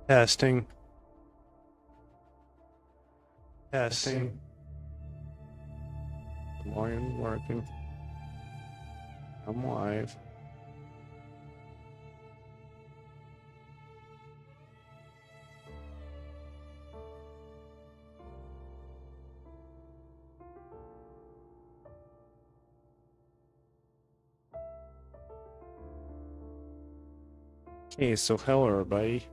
Testing. Testing. Volume working. I'm live. Okay, so hello everybody.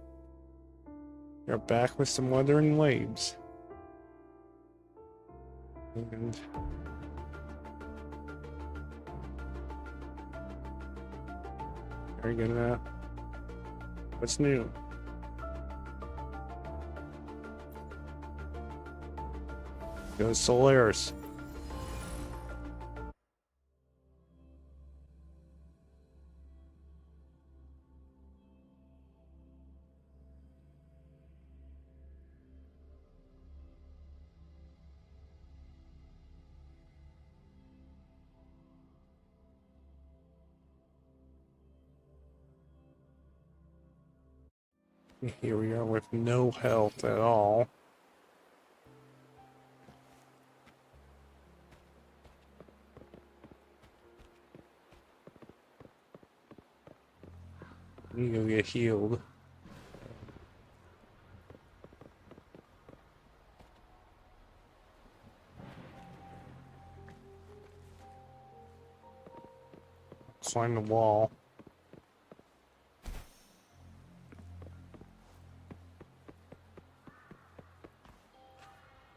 We're back with some Wuthering Waves. And are you gonna what's new? Go Solaris. Here we are with no health at all. You go get healed. Climb the wall.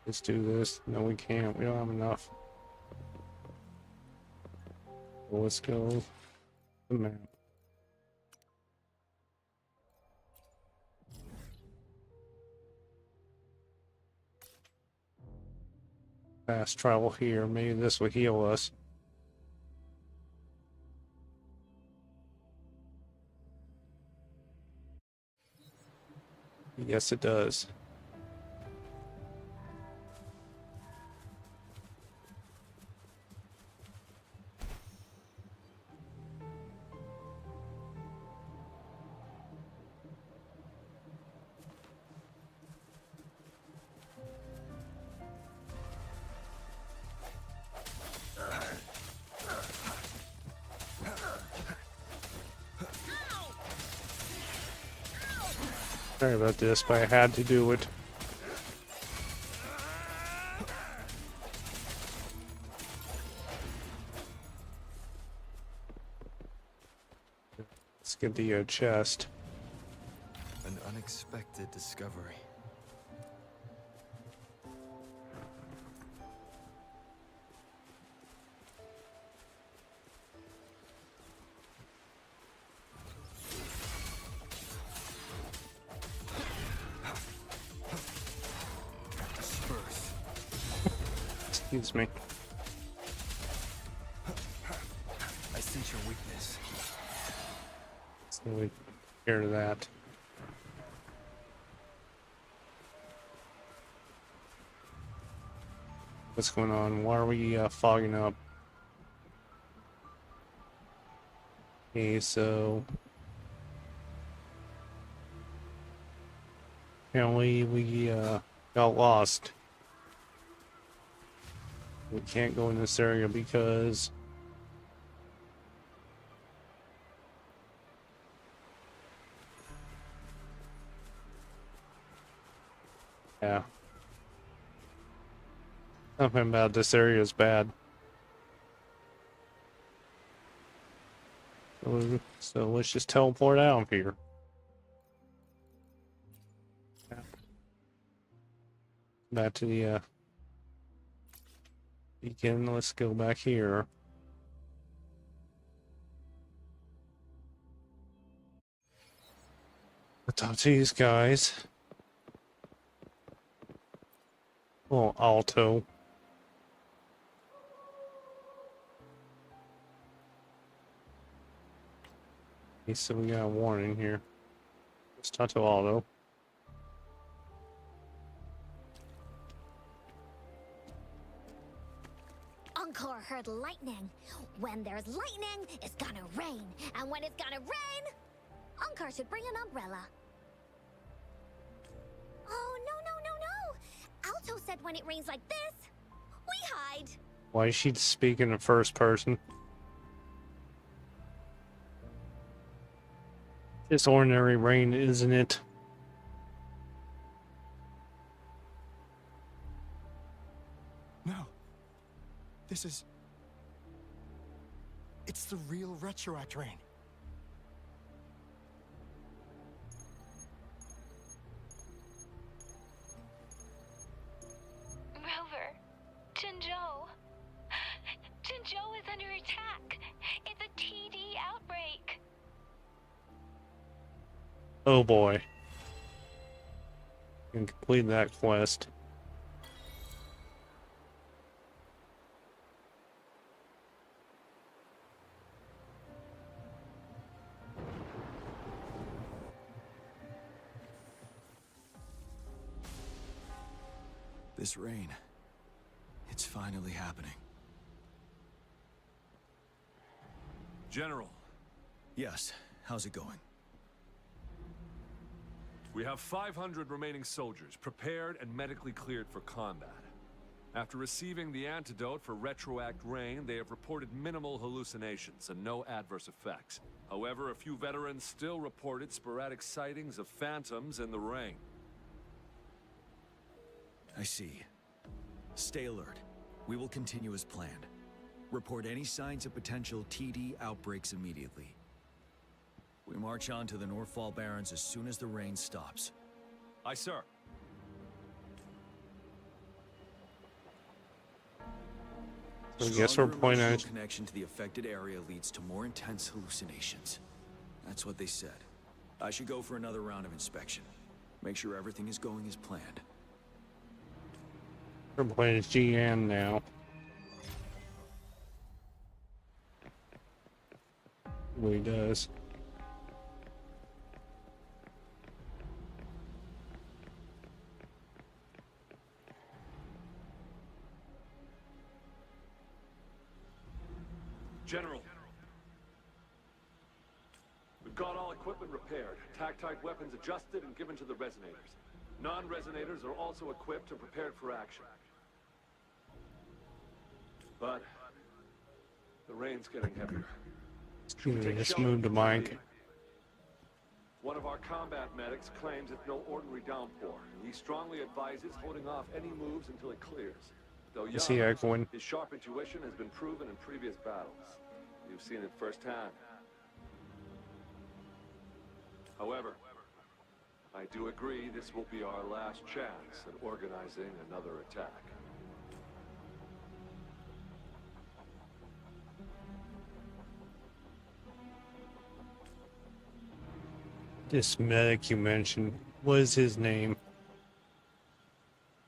Let's do this. No, we can't. We don't have enough. Well, let's go to the map. Fast travel here. Maybe this will heal us. Yes, it does. Sorry about this, but I had to do it. Let's get the chest. An unexpected discovery. Excuse me. I sense your weakness. So we hear that. What's going on? Why are we fogging up? Okay, so apparently we got lost. We can't go in this area because yeah. Something about this area is bad. So let's just teleport out of here. Back to the beacon. Let's go back here. I'll talk to these guys. Oh, Alto. Okay, so we got a warning here. Let's talk to Alto. Encore heard lightning. When there's lightning, it's gonna rain. And when it's gonna rain, Encore should bring an umbrella. Alto said when it rains like this, we hide. Why is she speaking in first person? It's ordinary rain, isn't it? No. This is... It's the real retroact rain. Rover, Jinzhou. Jinzhou is under attack. It's a TD outbreak. Oh boy. Can complete that quest. This rain, it's finally happening. General, Yes, how's it going? we have 500 remaining soldiers prepared and medically cleared for combat. After receiving the antidote for retroact rain, they have reported minimal hallucinations and no adverse effects. However, a few veterans still reported sporadic sightings of phantoms in the rain. I see. Stay alert. We will continue as planned. Report any signs of potential TD outbreaks immediately. We march on to the Northfall Barrens as soon as the rain stops. Aye, sir. So I guess we're Stronger pointing emotional at... connection to the affected area leads to more intense hallucinations. That's what they said. I should go for another round of inspection. Make sure everything is going as planned. We're playing as GN now. What he does. General, we've got all equipment repaired, tac-type weapons adjusted and given to the resonators. Non-resonators are also equipped and prepared for action. But the rain's getting heavier. Just move the mic. One of our combat medics claims it's no ordinary downpour. He strongly advises holding off any moves until it clears. Though Is he young, echoing? his sharp intuition has been proven in previous battles. You've seen it firsthand. However, I do agree this will be our last chance at organizing another attack. This medic you mentioned, what is his name?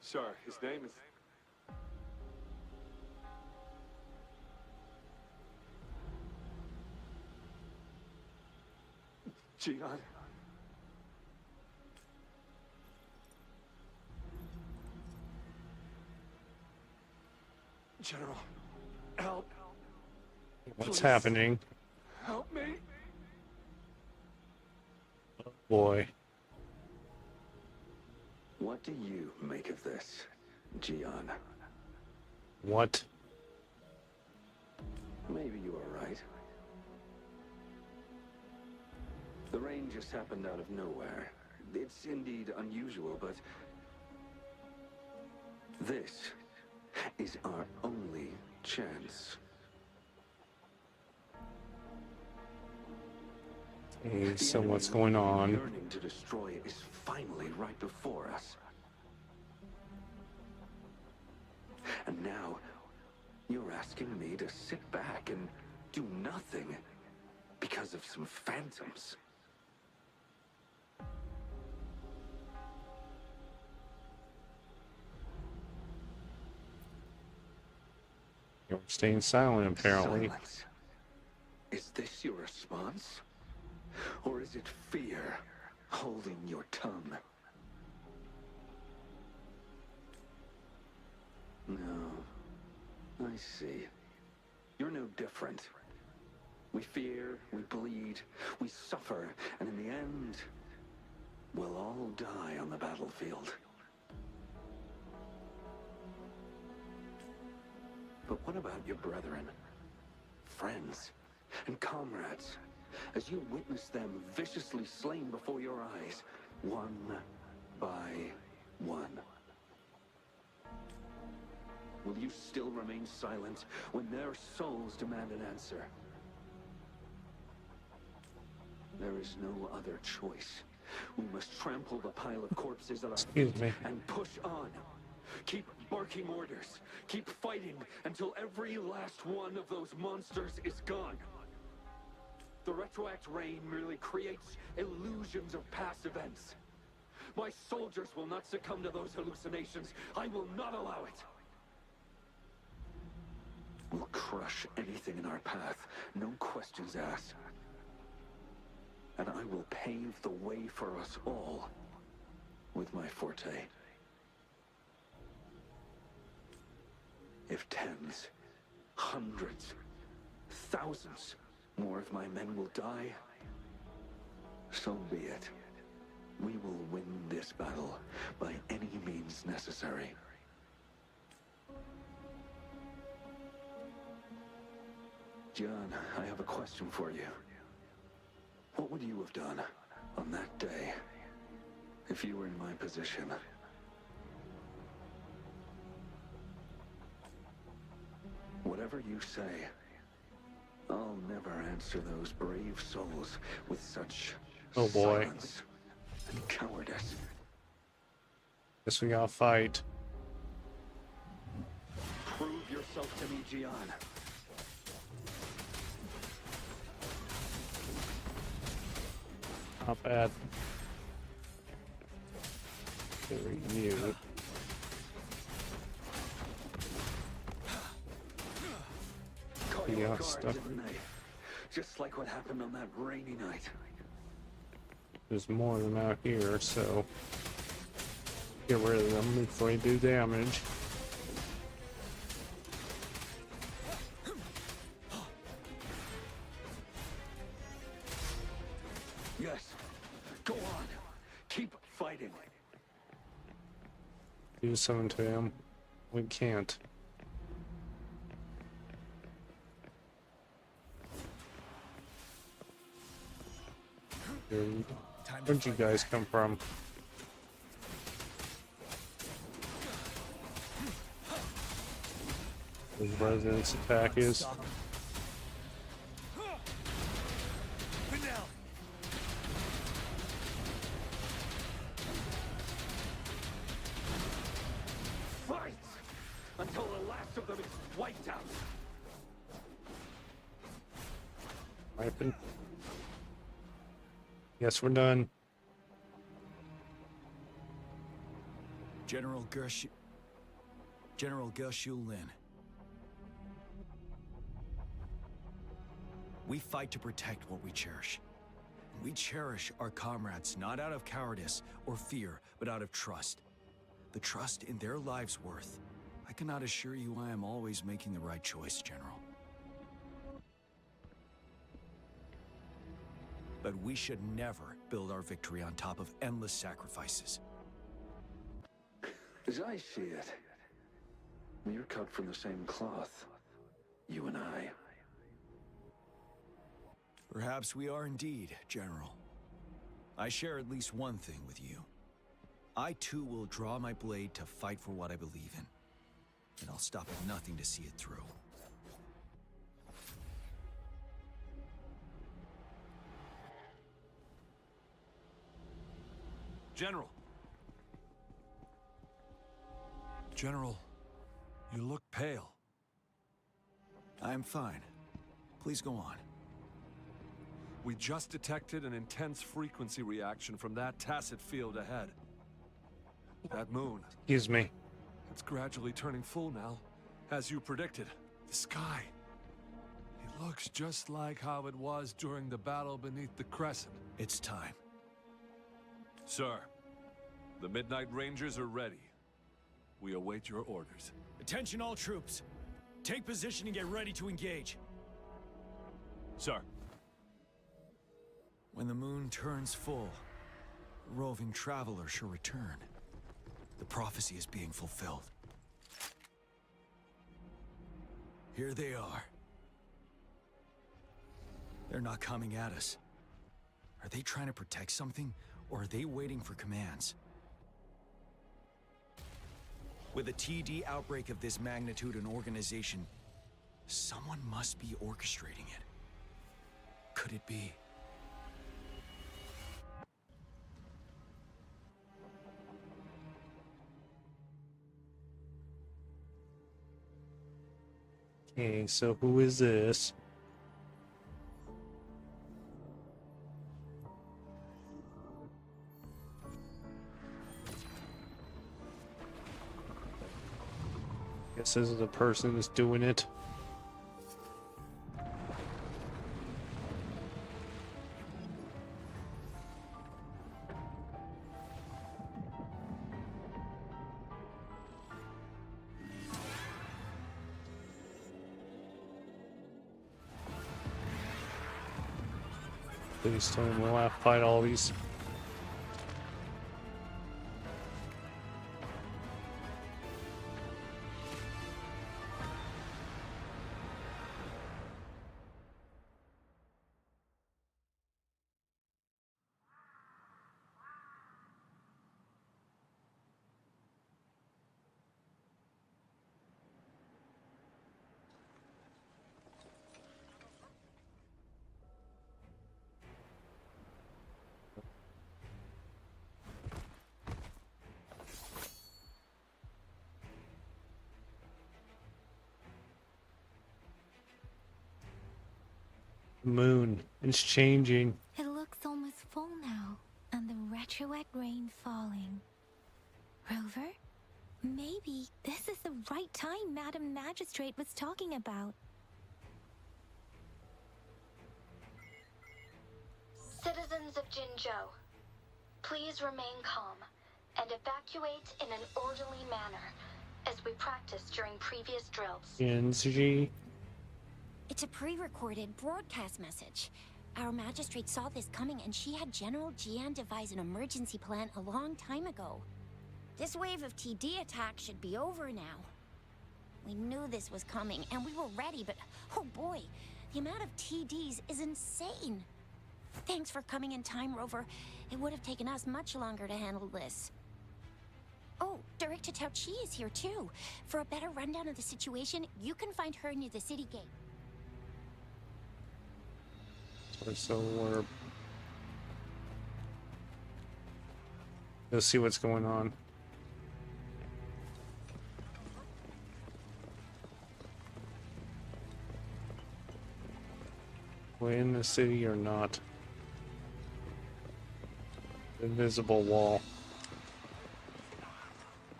Sir, his name is... Gian. General, help. What's Please. happening? Help me. Boy. What do you make of this, Gian? What? Maybe you are right. The rain just happened out of nowhere. It's indeed unusual, but this is our only chance. Hey, The so enemy what's going on? yearning to destroy is finally right before us. And now, you're asking me to sit back and do nothing because of some phantoms. You're staying silent, apparently. Silence. Is this your response? Or is it fear holding your tongue? No. I see. You're no different. We fear, we bleed, we suffer, and in the end, we'll all die on the battlefield. What about your brethren, friends, and comrades, as you witness them viciously slain before your eyes, one by one? Will you still remain silent when their souls demand an answer? There is no other choice. We must trample the pile of corpses at our Excuse feet me. and push on. Keep barking orders. Keep fighting until every last one of those monsters is gone. The retroact rain merely creates illusions of past events. My soldiers will not succumb to those hallucinations. I will not allow it. We'll crush anything in our path, no questions asked. And I will pave the way for us all with my forte. If tens, hundreds, thousands more of my men will die, so be it. We will win this battle by any means necessary. John, I have a question for you. What would you have done on that day if you were in my position? Whatever you say, I'll never answer those brave souls with such Oh boy. silence and cowardice. Guess we gotta fight. Prove yourself to me, Gian. Not bad. Very new. Caught you Yeah, off guard, stuff. didn't they? Just like what happened on that rainy night. There's more of them out here, so get rid of them before they do damage. Yes. Go on. Keep fighting. Do something to him. We can't. Where'd you guys come from? The residence attack is. Fight! Until the last of them is wiped out. Wiping. Yes, we're done. General Gershu Lin. We fight to protect what we cherish. We cherish our comrades not out of cowardice or fear, but out of trust. The trust in their lives' worth. I cannot assure you I am always making the right choice, General. But we should never build our victory on top of endless sacrifices. As I see it, we're cut from the same cloth, you and I. Perhaps we are indeed, General. I share at least one thing with you. I too will draw my blade to fight for what I believe in. And I'll stop at nothing to see it through. General! General, you look pale. I'm fine. Please go on. We just detected an intense frequency reaction from that tacit field ahead. That moon, Excuse me. it's gradually turning full now, as you predicted. The sky, it looks just like how it was during the battle beneath the crescent. It's time. Sir, the Midnight Rangers are ready. We await your orders. Attention all troops. Take position and get ready to engage. Sir. When the moon turns full, a roving traveler shall return. The prophecy is being fulfilled. Here they are. They're not coming at us. Are they trying to protect something, or are they waiting for commands? With a TD outbreak of this magnitude and organization, someone must be orchestrating it. Could it be? Okay, so who is this? Guess this is the person that's doing it. Please tell me we'll have to fight all these. Moon. It's changing. It looks almost full now, and the retroact rain falling. Rover, maybe this is the right time Madam Magistrate was talking about. Citizens of Jinzhou, please remain calm and evacuate in an orderly manner, as we practiced during previous drills. Genji. It's a pre-recorded broadcast message. Our magistrate saw this coming, and she had General Jian devise an emergency plan a long time ago. This wave of TD attacks should be over now. We knew this was coming, and we were ready, but oh boy, the amount of TDs is insane. Thanks for coming in time, Rover. It would have taken us much longer to handle this. Oh, Director Tao Chi is here too. For a better rundown of the situation, you can find her near the city gate. So we're... Let's see what's going on. We're in the city or not? Invisible wall.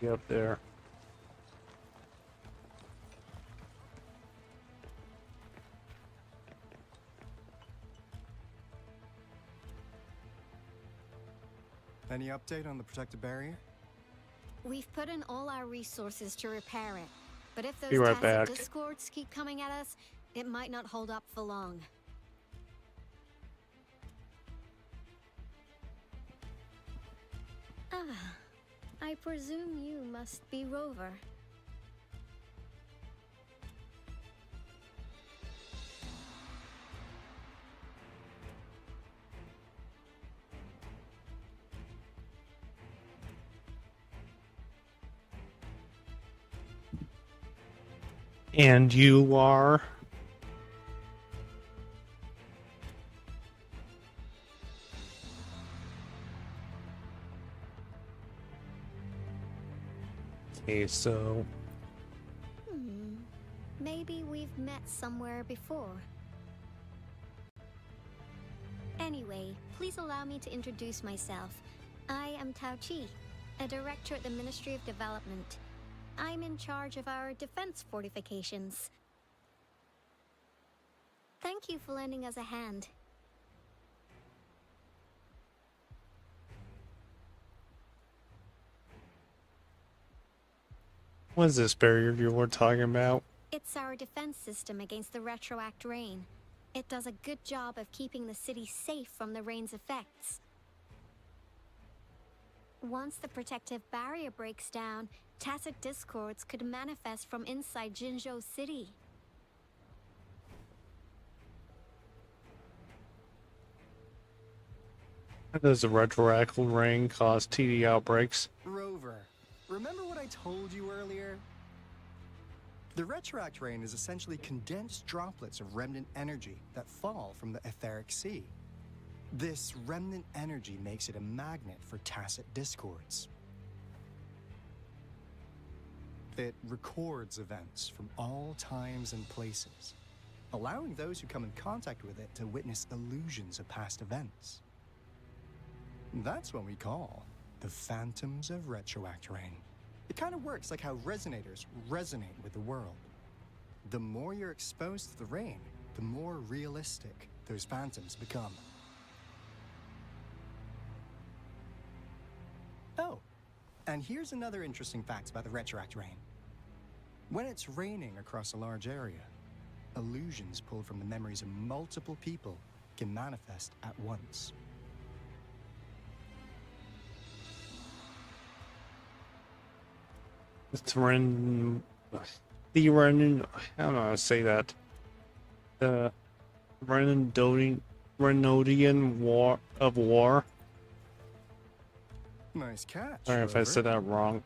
Get up there. Any update on the protective barrier? We've put in all our resources to repair it. But if those Be right tacit back. discords keep coming at us, it might not hold up for long. Ah, I presume you must be Rover. And you are... Okay, so... Maybe we've met somewhere before. Anyway, please allow me to introduce myself. I am Tao Chi, a director at the Ministry of Development. I'm in charge of our defense fortifications. Thank you for lending us a hand. What is this barrier you were talking about? It's our defense system against the retroact rain. It does a good job of keeping the city safe from the rain's effects. Once the protective barrier breaks down, tacit discords could manifest from inside Jinzhou City. Does the retroactive rain cause TD outbreaks? Rover, remember what I told you earlier? The retroact rain is essentially condensed droplets of remnant energy that fall from the etheric sea. This remnant energy makes it a magnet for tacit discords. It records events from all times and places, allowing those who come in contact with it to witness illusions of past events. That's what we call the phantoms of retroact rain. It kind of works like how resonators resonate with the world. The more you're exposed to the rain, the more realistic those phantoms become. Oh, and here's another interesting fact about the retroact rain. When it's raining across a large area, illusions pulled from the memories of multiple people can manifest at once. The Renan, I don't know how to say that. The Renodian War of War. Nice catch. Sorry if I said that wrong.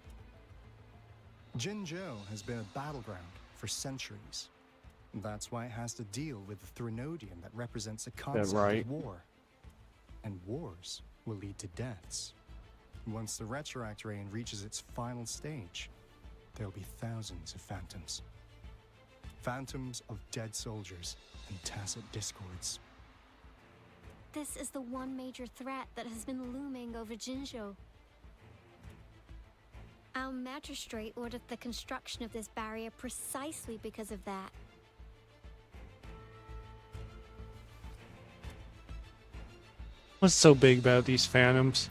Jinzhou has been a battleground for centuries. That's why it has to deal with the Threnodian that represents the concept right? of war. And wars will lead to deaths. Once the retroact rain reaches its final stage, there'll be thousands of phantoms. Phantoms of dead soldiers and tacit discords. This is the one major threat that has been looming over Jinzhou. Our magistrate ordered the construction of this barrier precisely because of that. What's so big about these phantoms?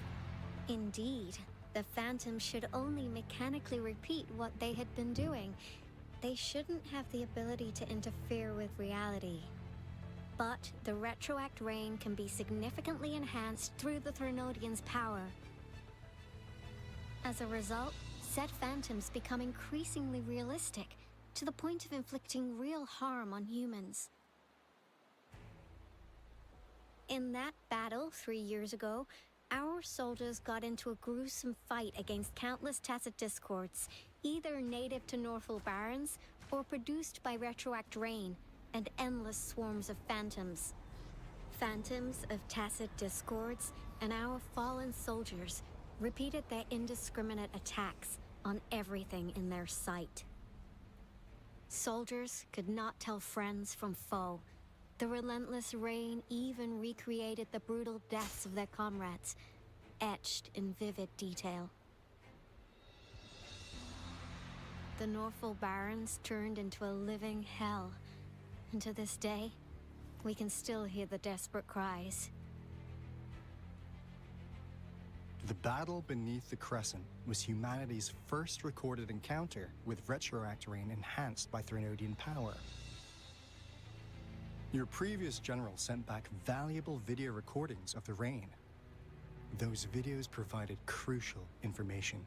Indeed, the phantoms should only mechanically repeat what they had been doing. They shouldn't have the ability to interfere with reality. But the retroact rain can be significantly enhanced through the Threnodian's power. As a result, said phantoms become increasingly realistic, to the point of inflicting real harm on humans. In that battle 3 years ago, our soldiers got into a gruesome fight against countless tacit discords, either native to Northfall Barrens or produced by retroact rain and endless swarms of phantoms. Phantoms of tacit discords and our fallen soldiers repeated their indiscriminate attacks on everything in their sight. Soldiers could not tell friends from foe. The relentless rain even recreated the brutal deaths of their comrades, etched in vivid detail. The Northfall Barrens turned into a living hell, and to this day, we can still hear the desperate cries. The battle beneath the Crescent was humanity's first recorded encounter with retroact rain enhanced by Threnodian power. Your previous general sent back valuable video recordings of the rain. Those videos provided crucial information,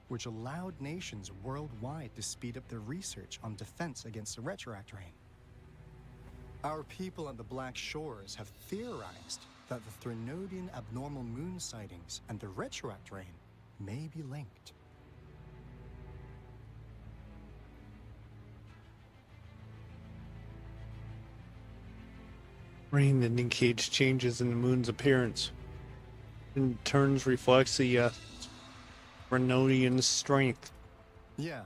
which allowed nations worldwide to speed up their research on defense against the retroact rain. Our people at the Black Shores have theorized that the Threnodian abnormal moon sightings and the retroact rain may be linked. Rain indicates changes in the moon's appearance. In turns reflects the Renodian's strength. Yeah,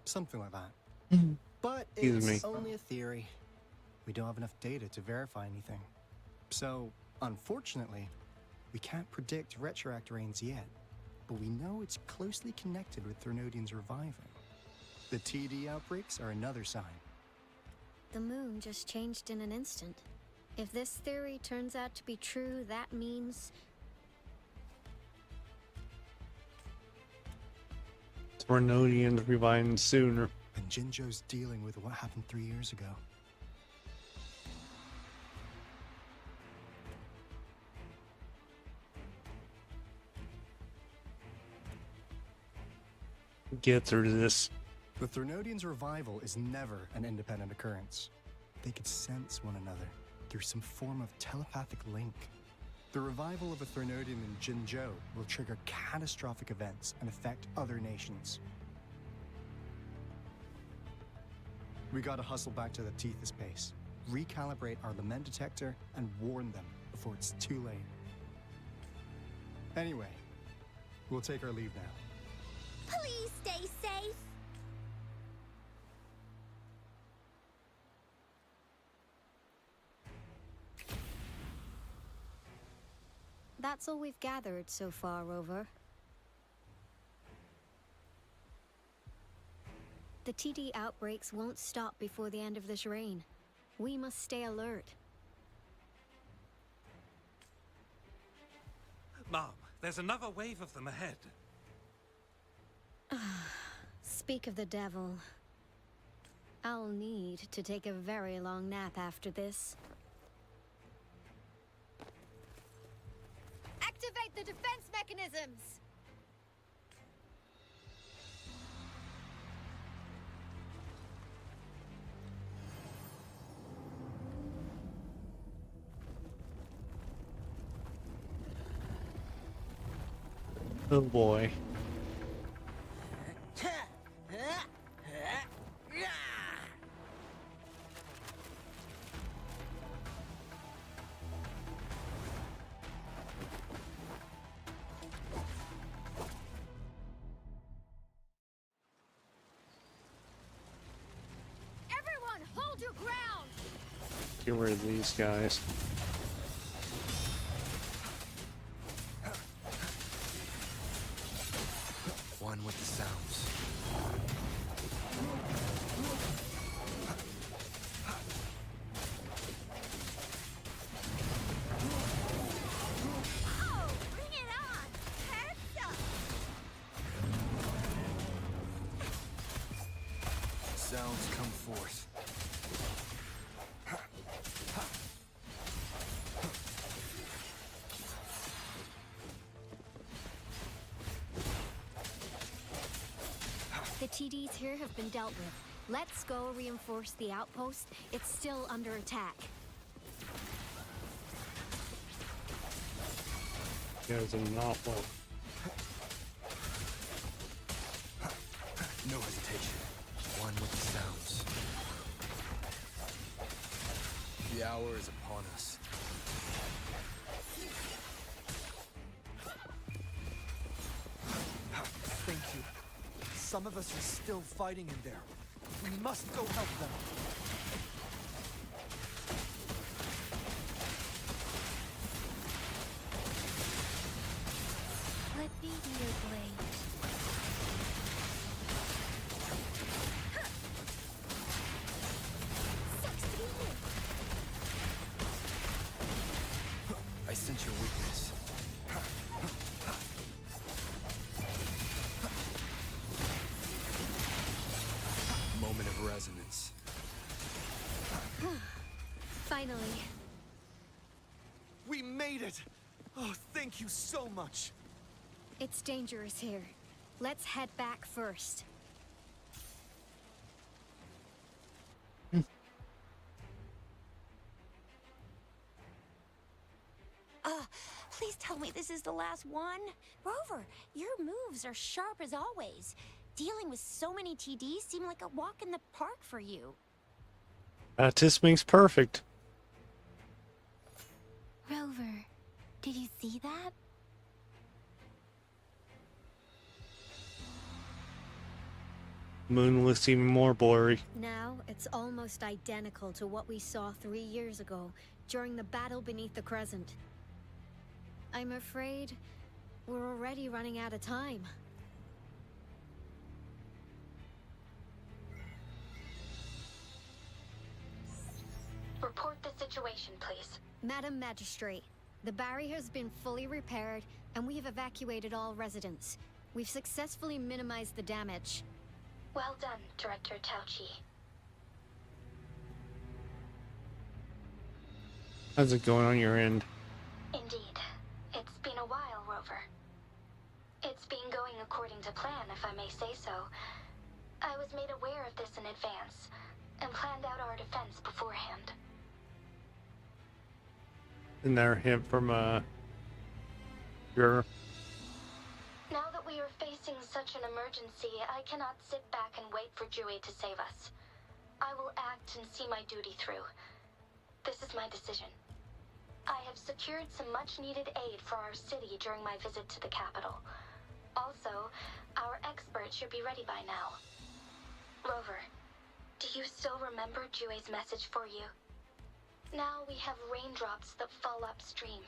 something like that. But Excuse it's me. only a theory. We don't have enough data to verify anything. So, unfortunately, we can't predict retroact rains yet, but we know it's closely connected with Threnodian's reviving. The TD outbreaks are another sign. The moon just changed in an instant. If this theory turns out to be true, that means Renodian's reviving sooner. And Jinzhou's dealing with what happened 3 years ago. Get through this. The Threnodian's revival is never an independent occurrence. They could sense one another through some form of telepathic link. The revival of a Threnodian in Jinzhou will trigger catastrophic events and affect other nations. We gotta hustle back to the Tethys base, recalibrate our lament detector, and warn them before it's too late. Anyway, we'll take our leave now. Please stay safe. That's all we've gathered so far, Rover. The TD outbreaks won't stop before the end of this reign. We must stay alert. Mom, there's another wave of them ahead. Speak of the devil. I'll need to take a very long nap after this. Activate the defense mechanisms! Oh boy. Everyone, hold your ground! Get rid of these guys. One with the sounds. Oh, bring it on! Heads up! Sounds come forth. The TDs here have been dealt with. Let's go reinforce the outpost. It's still under attack. You guys are not well. No hesitation. One with the sounds. The hour is upon us. Thank you. Some of us are still fighting in there. We must go help them. Let me be your blade. Succeeded! I sense your weakness. Moment of resonance. Finally. We made it! Oh, thank you so much! It's dangerous here. Let's head back first. Please tell me this is the last one. Rover, your moves are sharp as always. Dealing with so many TDs seem like a walk in the park for you. Practice makes perfect. Rover, did you see that? Moon looks even more blurry. Now, it's almost identical to what we saw 3 years ago, during the battle beneath the Crescent. I'm afraid we're already running out of time. Report the situation, please. Madam Magistrate, the barrier has been fully repaired, and we have evacuated all residents. We've successfully minimized the damage. Well done, Director Tauchi. How's it going on your end? Indeed. It's been a while, Rover. It's been going according to plan, if I may say so. I was made aware of this in advance, and planned out our defense beforehand. Isn't there a hint from Sure. Now that we are facing such an emergency, I cannot sit back and wait for Jue to save us. I will act and see my duty through. This is my decision. I have secured some much-needed aid for our city during my visit to the capital. Also, our expert should be ready by now. Rover, do you still remember Jue's message for you? Now we have raindrops that fall upstream,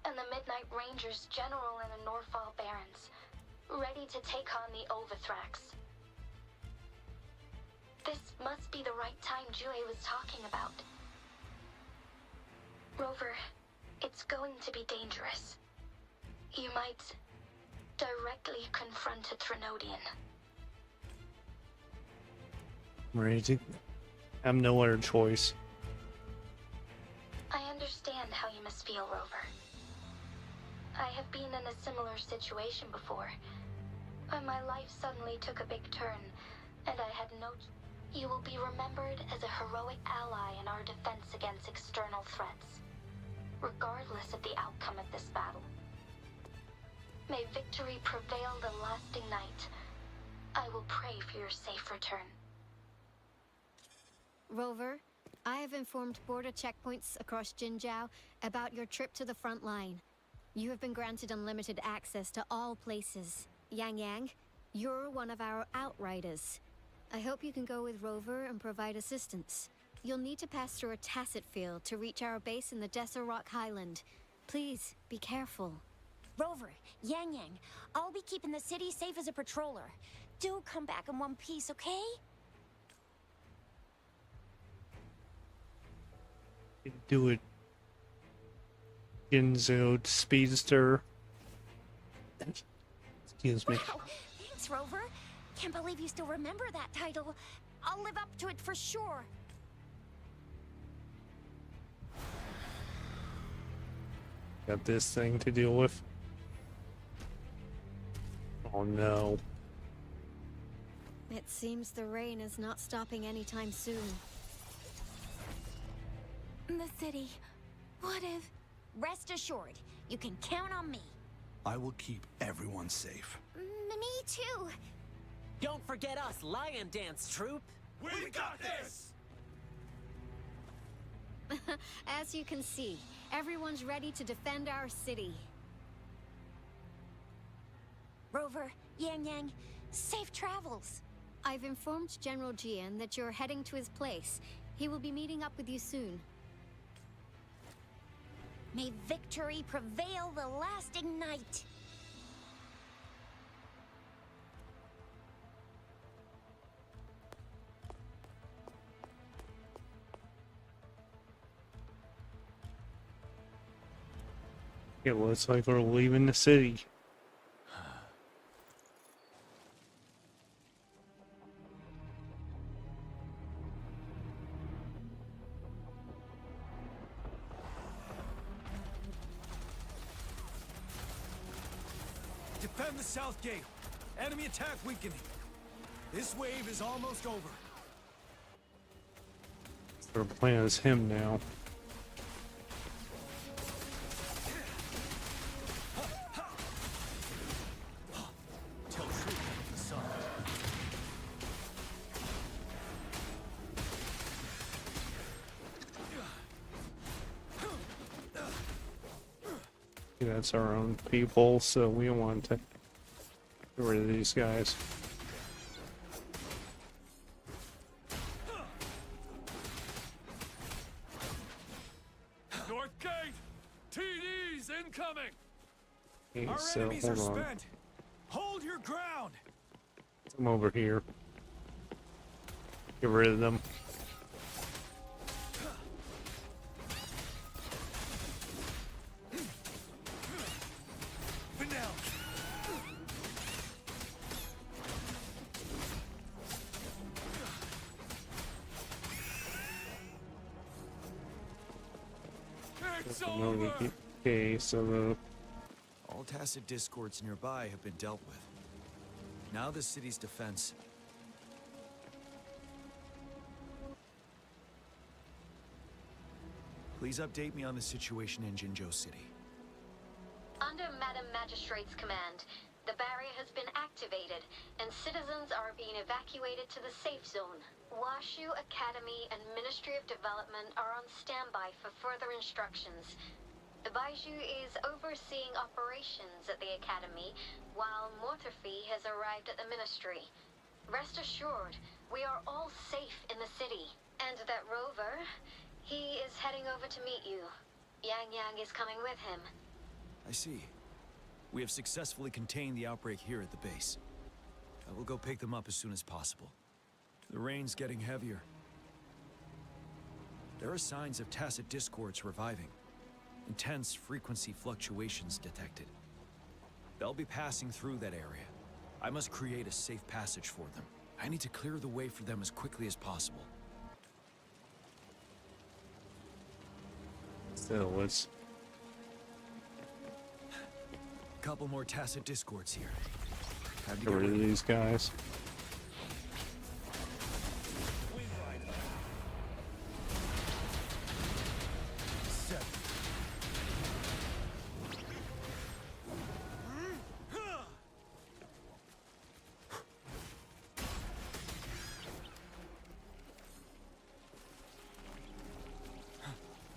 and the Midnight Rangers general in the Norfall Barrens, ready to take on the Overthrax. This must be the right time Jue was talking about. Rover, it's going to be dangerous. You might directly confront a Trinodian. I'm ready to have no other choice. I understand how you must feel, Rover. I have been in a similar situation before, when my life suddenly took a big turn, and I had no... You will be remembered as a heroic ally in our defense against external threats, regardless of the outcome of this battle. May victory prevail the lasting night. I will pray for your safe return. Rover, I have informed border checkpoints across Jinjiao about your trip to the front line. You have been granted unlimited access to all places. Yang Yang, you're one of our outriders. I hope you can go with Rover and provide assistance. You'll need to pass through a tacit field to reach our base in the Desert Rock Highland. Please, be careful. Rover, Yang Yang, I'll be keeping the city safe as a patroller. Do come back in one piece, okay? Do it. Ginzo Speedster. Excuse me. Wow, thanks, Rover. Can't believe you still remember that title. I'll live up to it for sure. Got this thing to deal with. Oh no. It seems the rain is not stopping anytime soon. The city. What if... Rest assured, you can count on me. I will keep everyone safe. Me too. Don't forget us, Lion Dance Troop! We got this! As you can see, everyone's ready to defend our city. Rover, Yang Yang, safe travels. I've informed General Jian that you're heading to his place. He will be meeting up with you soon. May victory prevail the lasting night. It looks like we're leaving the city. Defend the south gate. Enemy attack weakening. This wave is almost over. Our plan is him now. Tell truth, the sun. That's our own people, so we don't want to get rid of these guys. North Gate! TD's incoming! Okay, Our so enemies are hold on. spent. Hold your ground. I'm over here. Get rid of them. Vanel. It's over! Okay, so the All tacit discords nearby have been dealt with. Now the city's defense... Please update me on the situation in Jinzhou City. Under Madam Magistrate's command, the barrier has been activated, and citizens are being evacuated to the safe zone. Washu Academy and Ministry of Development are on standby for further instructions. The Baiju is overseeing operations at the Academy, while Mortherfee has arrived at the Ministry. Rest assured, we are all safe in the city. And that Rover, he is heading over to meet you. Yang Yang is coming with him. I see. We have successfully contained the outbreak here at the base. I will go pick them up as soon as possible. The rain's getting heavier. There are signs of tacit discords reviving. Intense frequency fluctuations detected. They'll be passing through that area. I must create a safe passage for them. I need to clear the way for them as quickly as possible. Still, let's... Couple more tacit discords here. Time to get rid of these guys.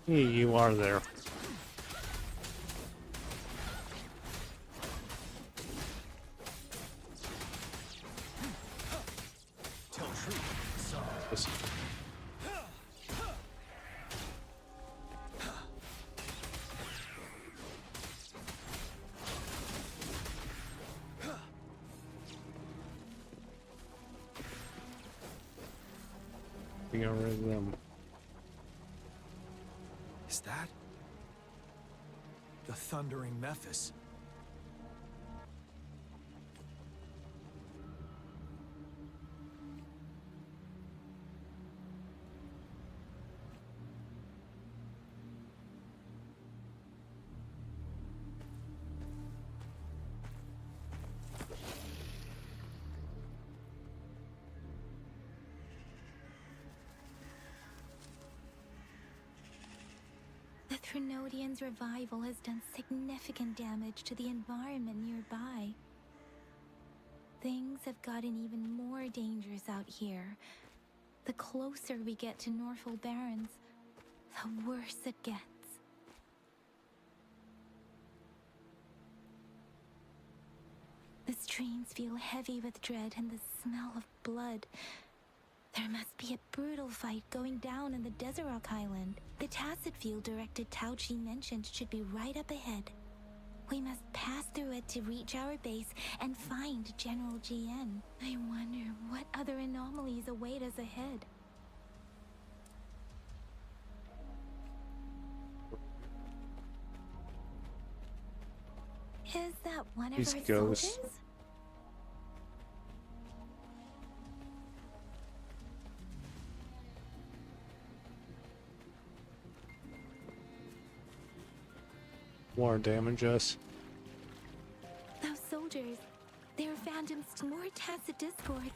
Hey, you are there. Get rid of them. Is that the thundering Mephis? The Threnodian's revival has done significant damage to the environment nearby. Things have gotten even more dangerous out here. The closer we get to Norfolk Barrens, the worse it gets. The streams feel heavy with dread and the smell of blood. There must be a brutal fight going down in the Desert Island. The tacit field directed Tao Chi mentioned should be right up ahead. We must pass through it to reach our base and find General GN. I wonder what other anomalies await us ahead. Is that one of our soldiers? More damage us. Those soldiers, they're phantoms, more tacit discords.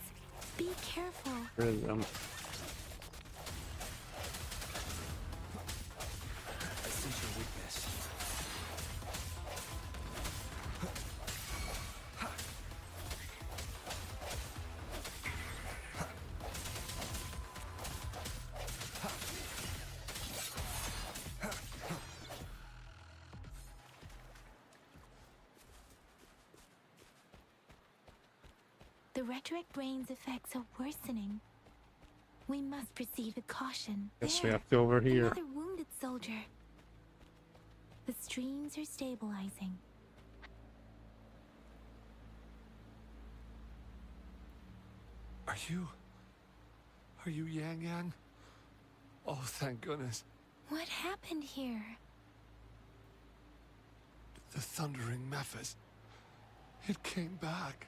Be careful. Rid of them. I sense your weakness. The retroact brain's effects are worsening. We must proceed with caution. Guess There, we have to go over here. another wounded soldier. The streams are stabilizing. Are you Yang Yang? Oh, thank goodness. What happened here? The thundering Mephis. It came back.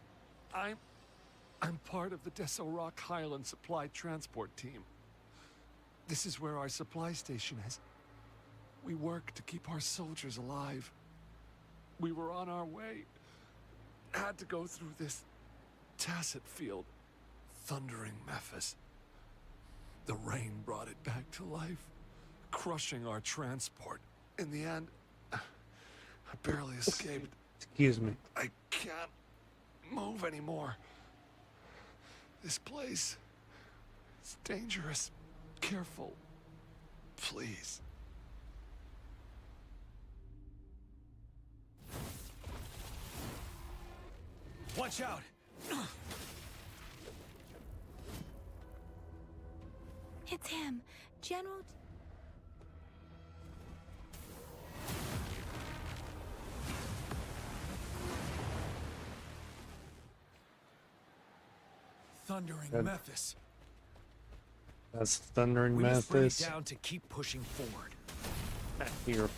I'm part of the Deso Rock Highland Supply Transport Team. This is where our supply station is. We work to keep our soldiers alive. We were on our way. Had to go through this tacit field. Thundering Mephis. The rain brought it back to life, crushing our transport. In the end, I barely escaped. Excuse me. I can't move anymore. This place is dangerous. Careful. Please. Watch out! It's him, General. Thundering Good. Memphis. That's Thundering We must bring it Memphis. down to keep pushing forward. Here.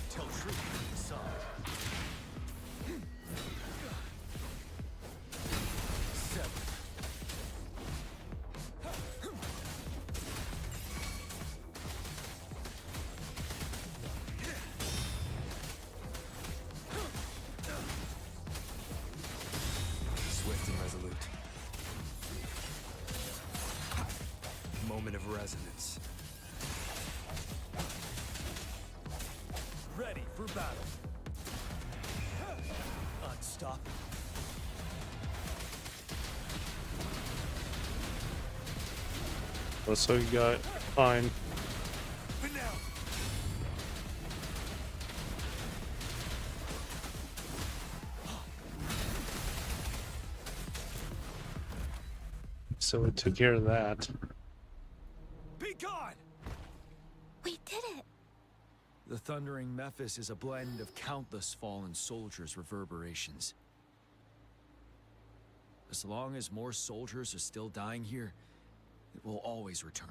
Tell truth inside. Seven. Swift and resolute. Moment of resonance. Ready for battle. Unstoppable. Oh, so you got fine. But now. So it took care of that. Be gone! We did it. The Thundering Memphis is a blend of countless fallen soldiers' reverberations. As long as more soldiers are still dying here, it will always return.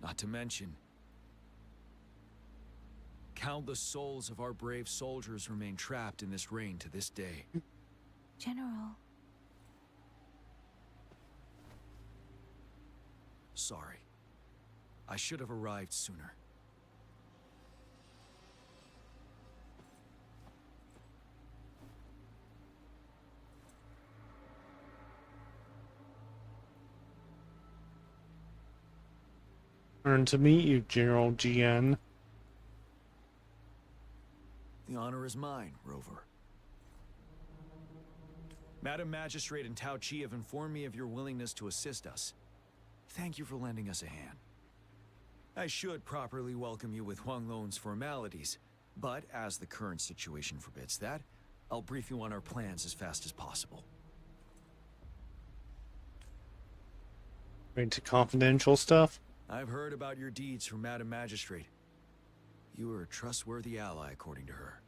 Not to mention, countless souls of our brave soldiers remain trapped in this rain to this day. General. Sorry. I should have arrived sooner. Earned to meet you, General GN. The honor is mine, Rover. Madam Magistrate and Tao Chi have informed me of your willingness to assist us. Thank you for lending us a hand. I should properly welcome you with Huang Lon's formalities, but as the current situation forbids that, I'll brief you on our plans as fast as possible. Into confidential stuff. I've heard about your deeds from Madam Magistrate. You are a trustworthy ally, according to her.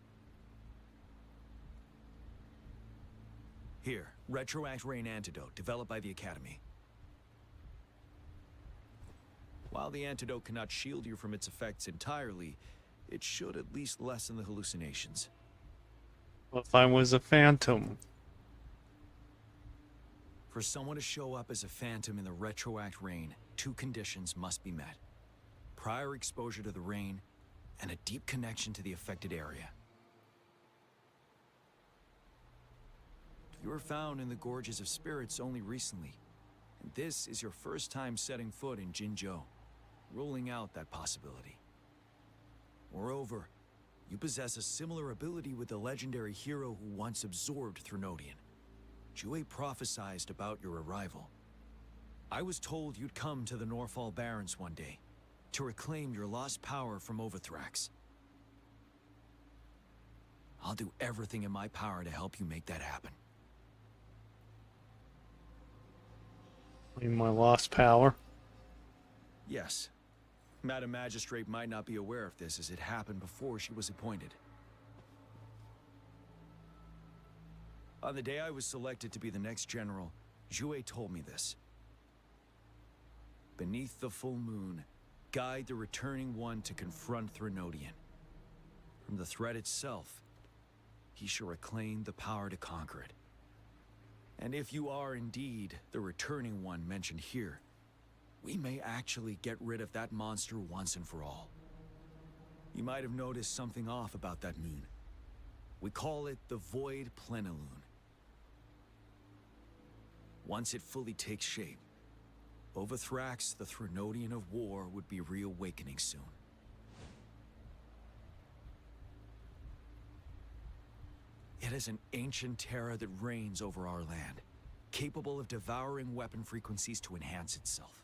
Here, Retroact Rain Antidote, developed by the Academy. While the antidote cannot shield you from its effects entirely, it should at least lessen the hallucinations. What if I was a phantom? For someone to show up as a phantom in the Retroact Rain, two conditions must be met. Prior exposure to the rain, and a deep connection to the affected area. You were found in the Gorges of Spirits only recently, and this is your first time setting foot in Jinzhou, ruling out that possibility. Moreover, you possess a similar ability with the legendary hero who once absorbed Threnodian. Jue prophesized about your arrival. I was told you'd come to the Norfall Barrens one day, to reclaim your lost power from Overthrax. I'll do everything in my power to help you make that happen. In my lost power. Yes. Madam Magistrate might not be aware of this as it happened before she was appointed. On the day I was selected to be the next general, Jue told me this. Beneath the full moon, guide the returning one to confront Threnodian. From the threat itself, he shall reclaim the power to conquer it. And if you are indeed the returning one mentioned here, we may actually get rid of that monster once and for all. You might have noticed something off about that moon. We call it the Void Plenilune. Once it fully takes shape, Over Thrax, the Threnodian of war would be reawakening soon. It is an ancient terror that reigns over our land, capable of devouring weapon frequencies to enhance itself.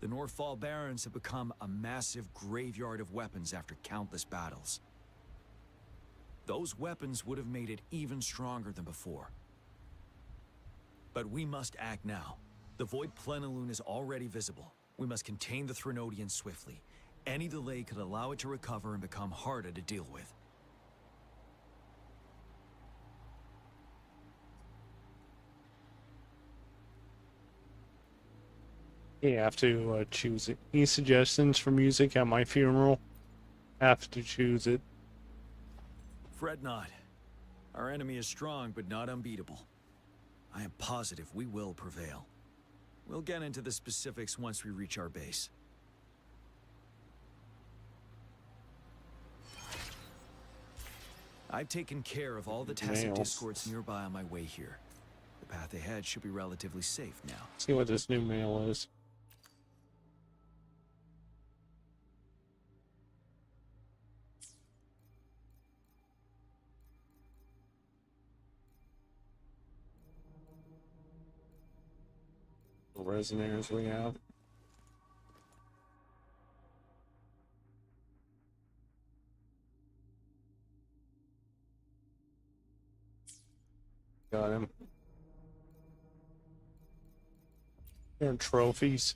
The Northfall Barrens have become a massive graveyard of weapons after countless battles. Those weapons would have made it even stronger than before. But we must act now. The Void Plenilune is already visible. We must contain the Threnodian swiftly. Any delay could allow it to recover and become harder to deal with. You have to choose it. Any suggestions for music at my funeral? Have to choose it. Fret not. Our enemy is strong, but not unbeatable. I am positive we will prevail. We'll get into the specifics once we reach our base. I've taken care of all the tacit Nails. discords nearby on my way here. The path ahead should be relatively safe now. See what this new mail is. What resonators we have. Got him. And trophies.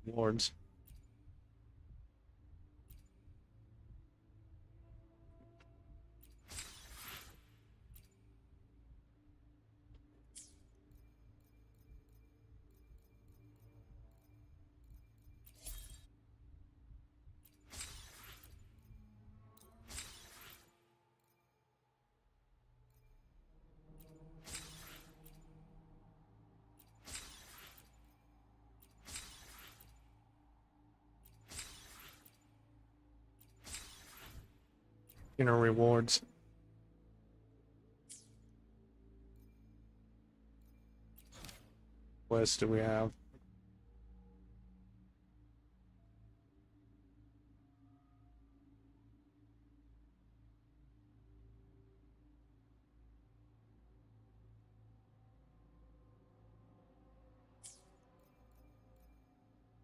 Rewards. Inner rewards. What else do we have?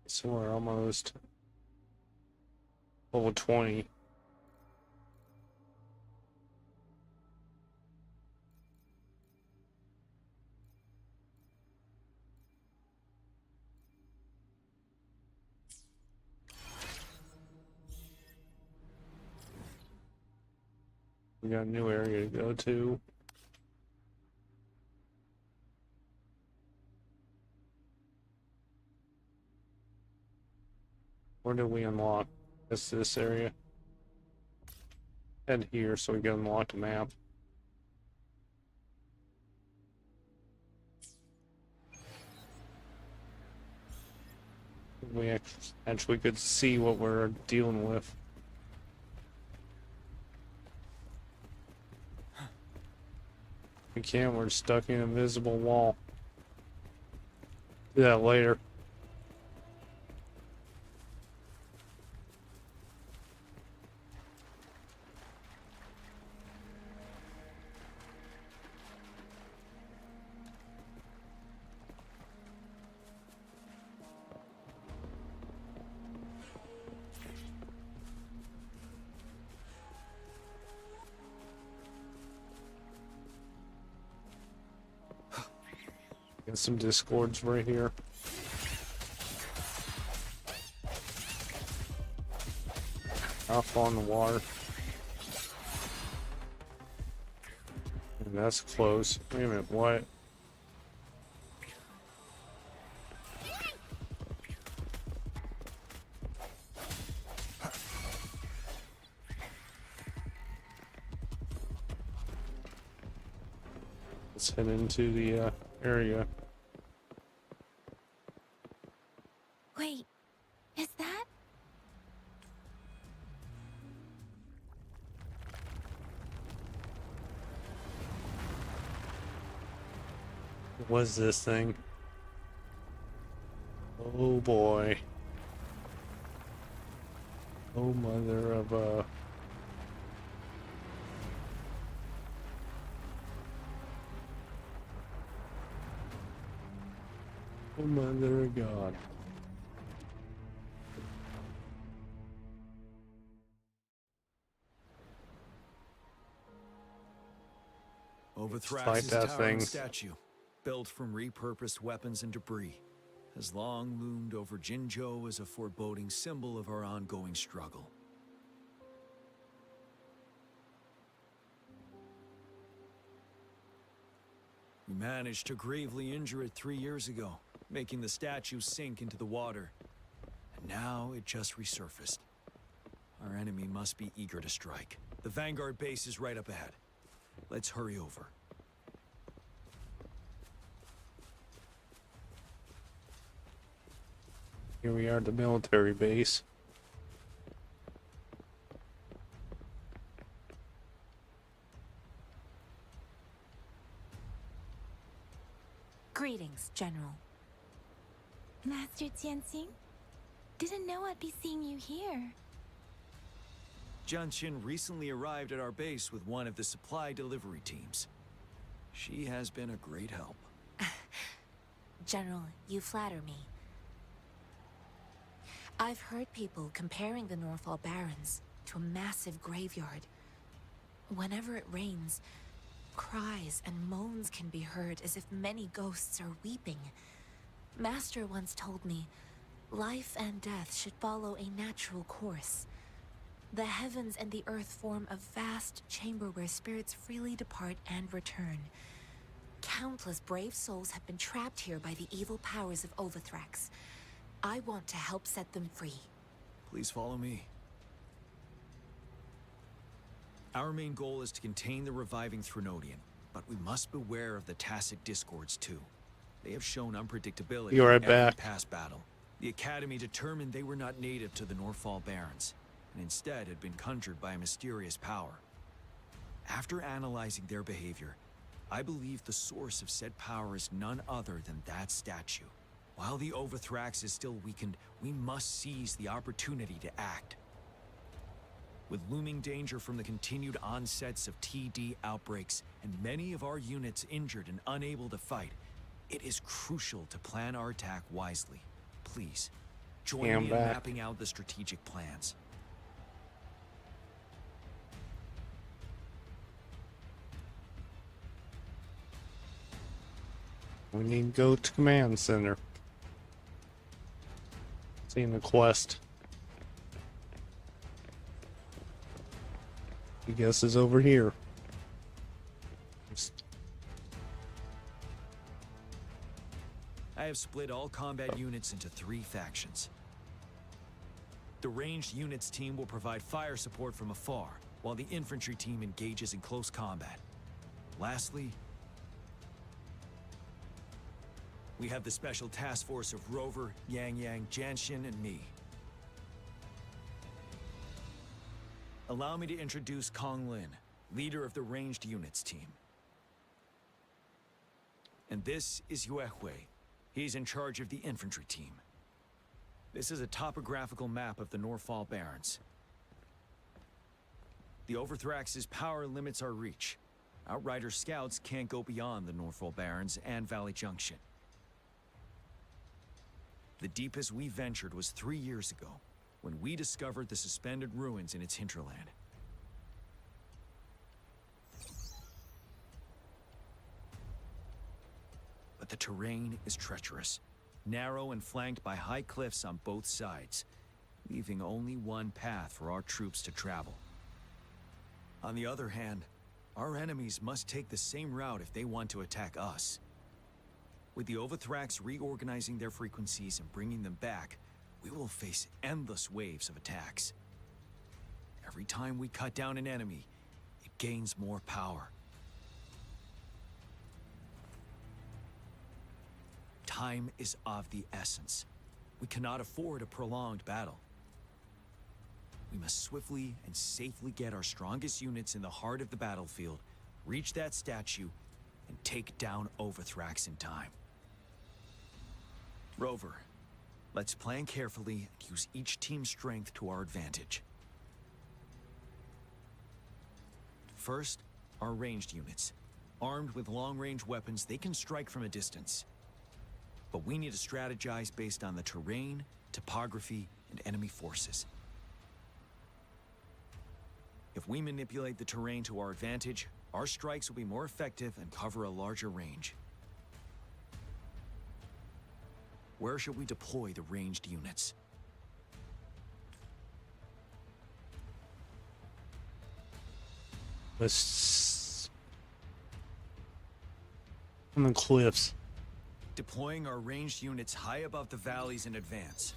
So we're almost level 20. We got a new area to go to. Where do we unlock? It's this area. Head here so we can unlock the map. We actually could see what we're dealing with. We can't, we're stuck in an invisible wall. Do that later. Got some discords right here. Off on the water. And that's close. Wait a minute, what? Let's head into the area. Wait, is that? What was this thing? Oh boy. Oh mother of a... Oh mother of God. Overthrax Fight is that a towering thing. statue, built from repurposed weapons and debris, has long loomed over Jinzhou as a foreboding symbol of our ongoing struggle. We managed to gravely injure it 3 years ago, making the statue sink into the water. And now it just resurfaced. Our enemy must be eager to strike. The Vanguard base is right up ahead. Let's hurry over. Here we are at the military base. Greetings, General. Master Jianxing? Didn't know I'd be seeing you here. Jianqin recently arrived at our base with one of the supply delivery teams. She has been a great help. General, you flatter me. I've heard people comparing the Norfall Barrens to a massive graveyard. Whenever it rains, cries and moans can be heard as if many ghosts are weeping. Master once told me, life and death should follow a natural course. The heavens and the earth form a vast chamber where spirits freely depart and return. Countless brave souls have been trapped here by the evil powers of Overthrax. I want to help set them free. Please follow me. Our main goal is to contain the reviving Threnodian, but we must beware of the tacit discords too. They have shown unpredictability You're right in every back. past battle. The Academy determined they were not native to the Norfall Barrens, and instead had been conjured by a mysterious power. After analyzing their behavior, I believe the source of said power is none other than that statue. While the Overthrax is still weakened, we must seize the opportunity to act. With looming danger from the continued onsets of TD outbreaks, and many of our units injured and unable to fight, it is crucial to plan our attack wisely. Please, join Yeah, I'm me in back. mapping out the strategic plans. We need to go to command center. Seeing the quest. I guess is over here. I have split all combat units into 3 factions. The ranged units team will provide fire support from afar, while the infantry team engages in close combat. Lastly, we have the special task force of Rover, Yang Yang, Jianxin, and me. Allow me to introduce Kong Lin, leader of the ranged units team. And this is Yue Hui. He's in charge of the infantry team. This is a topographical map of the Norfall Barrens. The Overthrax's power limits our reach. Outrider scouts can't go beyond the Norfall Barrens and Valley Junction. The deepest we ventured was 3 years ago, when we discovered the suspended ruins in its hinterland. But the terrain is treacherous, narrow and flanked by high cliffs on both sides, leaving only one path for our troops to travel. On the other hand, our enemies must take the same route if they want to attack us. With the Overthrax reorganizing their frequencies and bringing them back, we will face endless waves of attacks. Every time we cut down an enemy, it gains more power. Time is of the essence. We cannot afford a prolonged battle. We must swiftly and safely get our strongest units in the heart of the battlefield, reach that statue, and take down Overthrax in time. Rover, let's plan carefully and use each team's strength to our advantage. First, our ranged units. Armed with long-range weapons, they can strike from a distance. But we need to strategize based on the terrain, topography, and enemy forces. If we manipulate the terrain to our advantage, our strikes will be more effective and cover a larger range. Where should we deploy the ranged units? Let's on the cliffs. Deploying our ranged units high above the valleys in advance.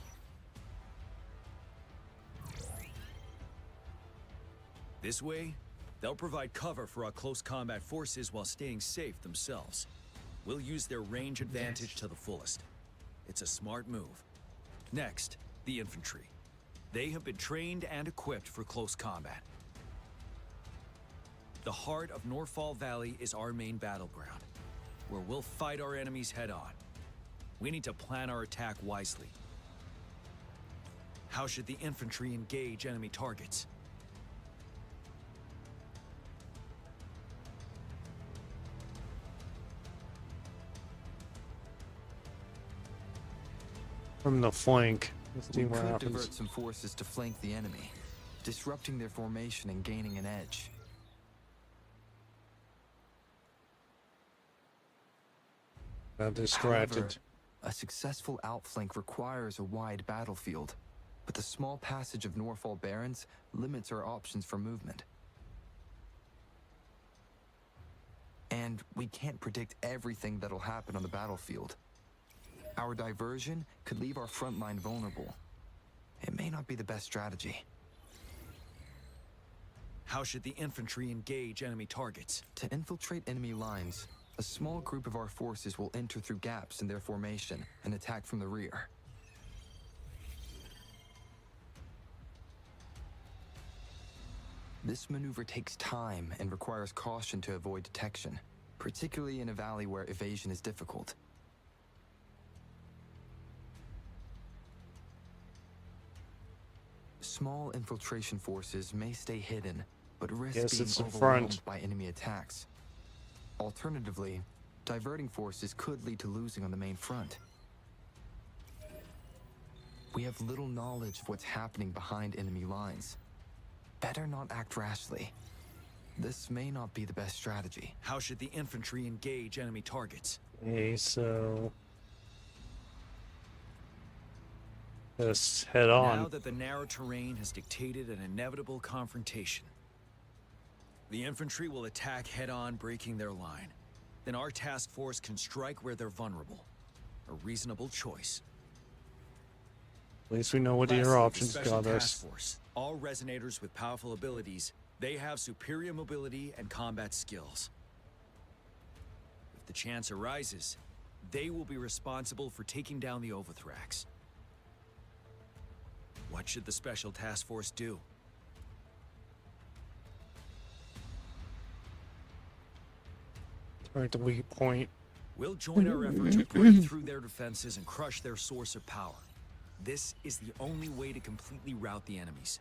This way, they'll provide cover for our close combat forces while staying safe themselves. We'll use their range advantage to the fullest. It's a smart move. Next, the infantry. They have been trained and equipped for close combat. The heart of Norfall Valley is our main battleground, where we'll fight our enemies head-on. We need to plan our attack wisely. How should the infantry engage enemy targets? From the flank. Let's see We what could happens. divert some forces to flank the enemy, disrupting their formation and gaining an edge. Got distracted. However, a successful outflank requires a wide battlefield, but the small passage of Norfall Barrens limits our options for movement. And we can't predict everything that'll happen on the battlefield. Our diversion could leave our front line vulnerable. It may not be the best strategy. How should the infantry engage enemy targets? To infiltrate enemy lines, a small group of our forces will enter through gaps in their formation and attack from the rear. This maneuver takes time and requires caution to avoid detection, particularly in a valley where evasion is difficult. Small infiltration forces may stay hidden, but risk Yes, being it's in overwhelmed front. by enemy attacks. Alternatively, diverting forces could lead to losing on the main front. We have little knowledge of what's happening behind enemy lines. Better not act rashly. This may not be the best strategy. How should the infantry engage enemy targets? Okay, so just head on. Now that the narrow terrain has dictated an inevitable confrontation, the infantry will attack head-on, breaking their line. Then our task force can strike where they're vulnerable. A reasonable choice. At least we know what Lastly, your the options Special got us. Task Force. All resonators with powerful abilities, they have superior mobility and combat skills. If the chance arises, they will be responsible for taking down the Overthrax. What should the Special Task Force do? Right, the weak point. We'll join our effort to break through their defenses and crush their source of power. This is the only way to completely rout the enemies.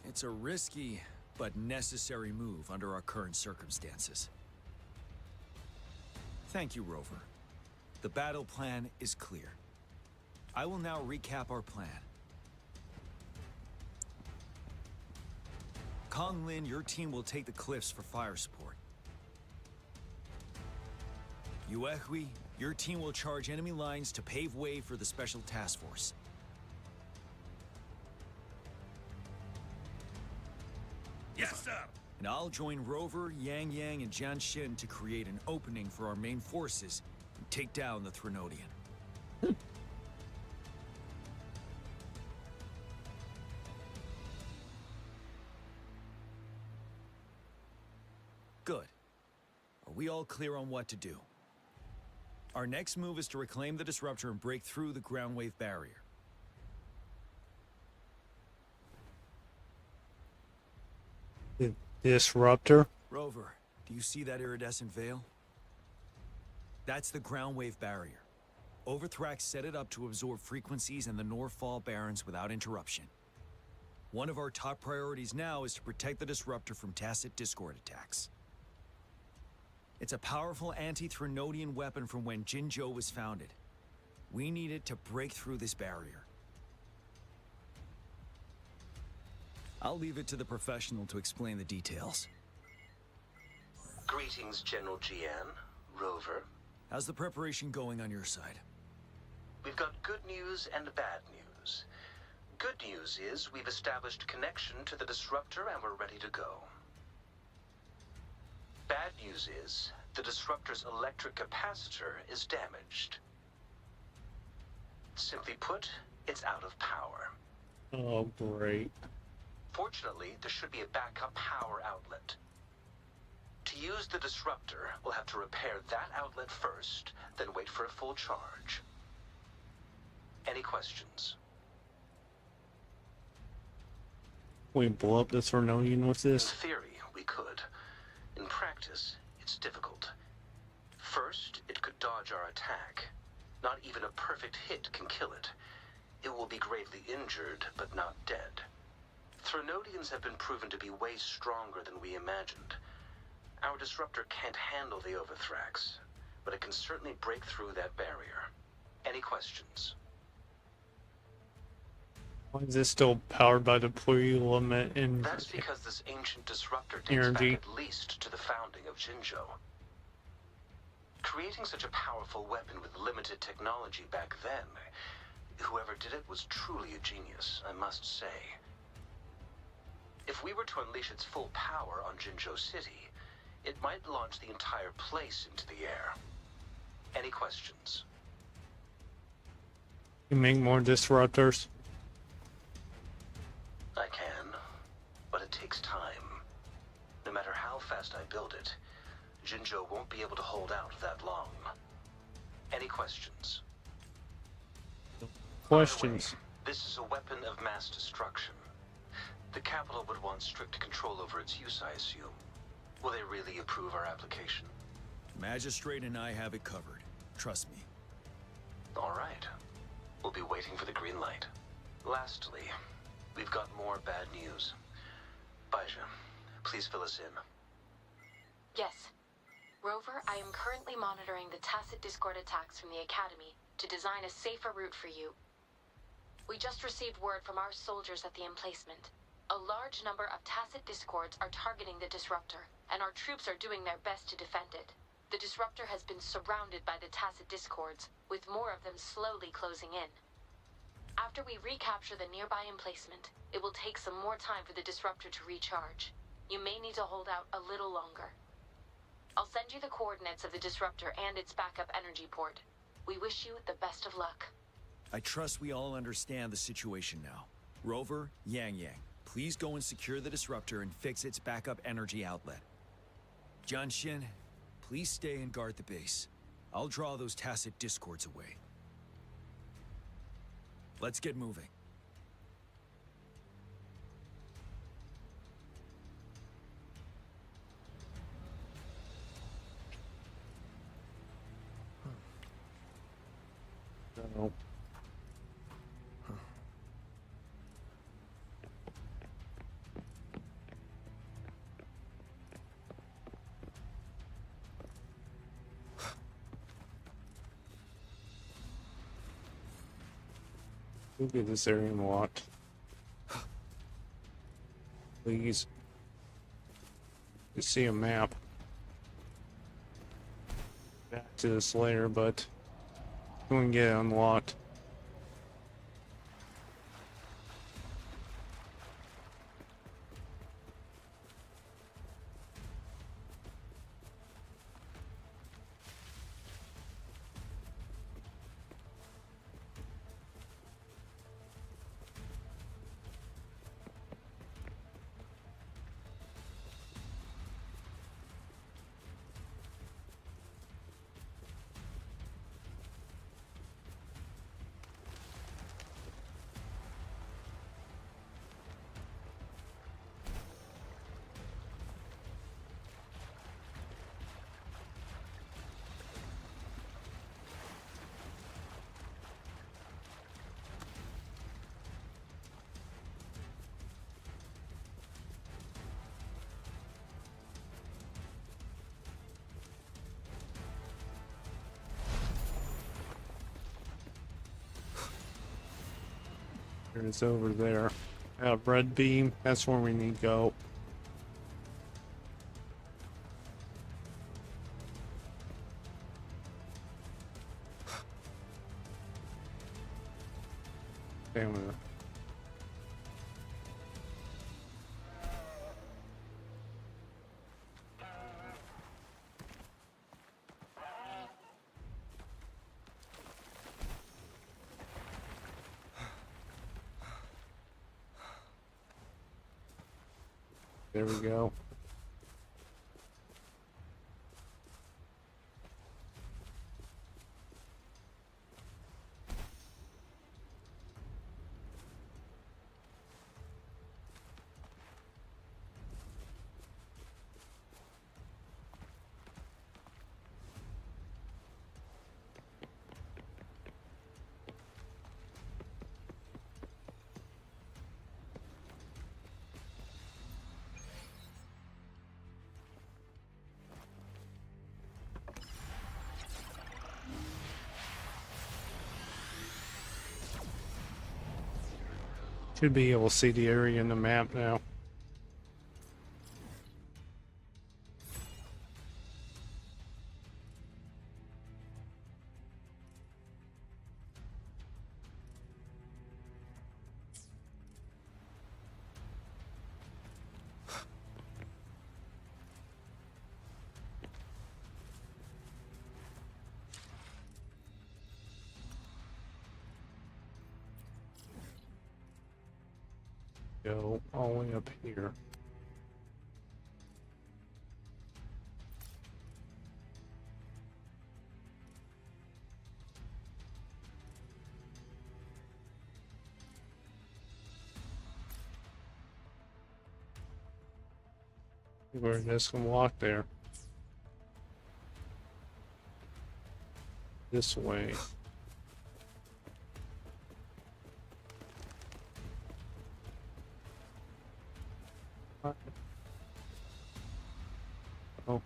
It's a risky, but necessary move under our current circumstances. Thank you, Rover. The battle plan is clear. I will now recap our plan. Kong Lin, your team will take the cliffs for fire support. Yuehui, your team will charge enemy lines to pave way for the Special Task Force. Yes, sir! And I'll join Rover, Yang Yang, and Jian Xin to create an opening for our main forces and take down the Threnodian. Good. Are we all clear on what to do? Our next move is to reclaim the disruptor and break through the ground wave barrier. The disruptor? Rover, do you see that iridescent veil? That's the ground wave barrier. Overthrax set it up to absorb frequencies in the Norfall Barrens without interruption. One of our top priorities now is to protect the disruptor from tacit discord attacks. It's a powerful anti-Threnodian weapon from when Jinzhou was founded. We need it to break through this barrier. I'll leave it to the professional to explain the details. Greetings, General Jian, Rover. How's the preparation going on your side? We've got good news and bad news. Good news is we've established connection to the disruptor and we're ready to go. Bad news is the disruptor's electric capacitor is damaged. Simply put, it's out of power. Oh, great. Fortunately, there should be a backup power outlet. To use the disruptor, we'll have to repair that outlet first, then wait for a full charge. Any questions? We blow up the Threnodian with In this? theory, we could. In practice, it's difficult. First, it could dodge our attack. Not even a perfect hit can kill it. It will be gravely injured, but not dead. Threnodians have been proven to be way stronger than we imagined. Our disruptor can't handle the Overthrax, but it can certainly break through that barrier. Any questions? Why is this still powered by the pre-limit in That's because this ancient disruptor dates energy? back at least to the founding of Jinzhou. Creating such a powerful weapon with limited technology back then, whoever did it was truly a genius, I must say. If we were to unleash its full power on Jinzhou City, it might launch the entire place into the air. Any questions? You make more disruptors? I can, but it takes time. No matter how fast I build it, Jinzhou won't be able to hold out that long. Any questions? Questions. By the way, this is a weapon of mass destruction. The capital would want strict control over its use, I assume. Will they really approve our application? Magistrate and I have it covered. Trust me. All right. We'll be waiting for the green light. Lastly, we've got more bad news. Baija, please fill us in. Yes. Rover, I am currently monitoring the tacit discord attacks from the Academy to design a safer route for you. We just received word from our soldiers at the emplacement. A large number of tacit discords are targeting the disruptor, and our troops are doing their best to defend it. The disruptor has been surrounded by the tacit discords, with more of them slowly closing in. After we recapture the nearby emplacement, it will take some more time for the disruptor to recharge. You may need to hold out a little longer. I'll send you the coordinates of the disruptor and its backup energy port. We wish you the best of luck. I trust we all understand the situation now. Rover, Yang, please go and secure the disruptor and fix its backup energy outlet. Jianxin, please stay and guard the base. I'll draw those tacit discords away. Let's get moving. No. We'll get this area unlocked. Please. You see a map. Back to this later, but we can get it unlocked. It's over there. Red beam, that's where we need to go. Damn it. There we go. Should be able to see the area in the map now. Go all the way up here. We're just gonna walk there. This way. Oh.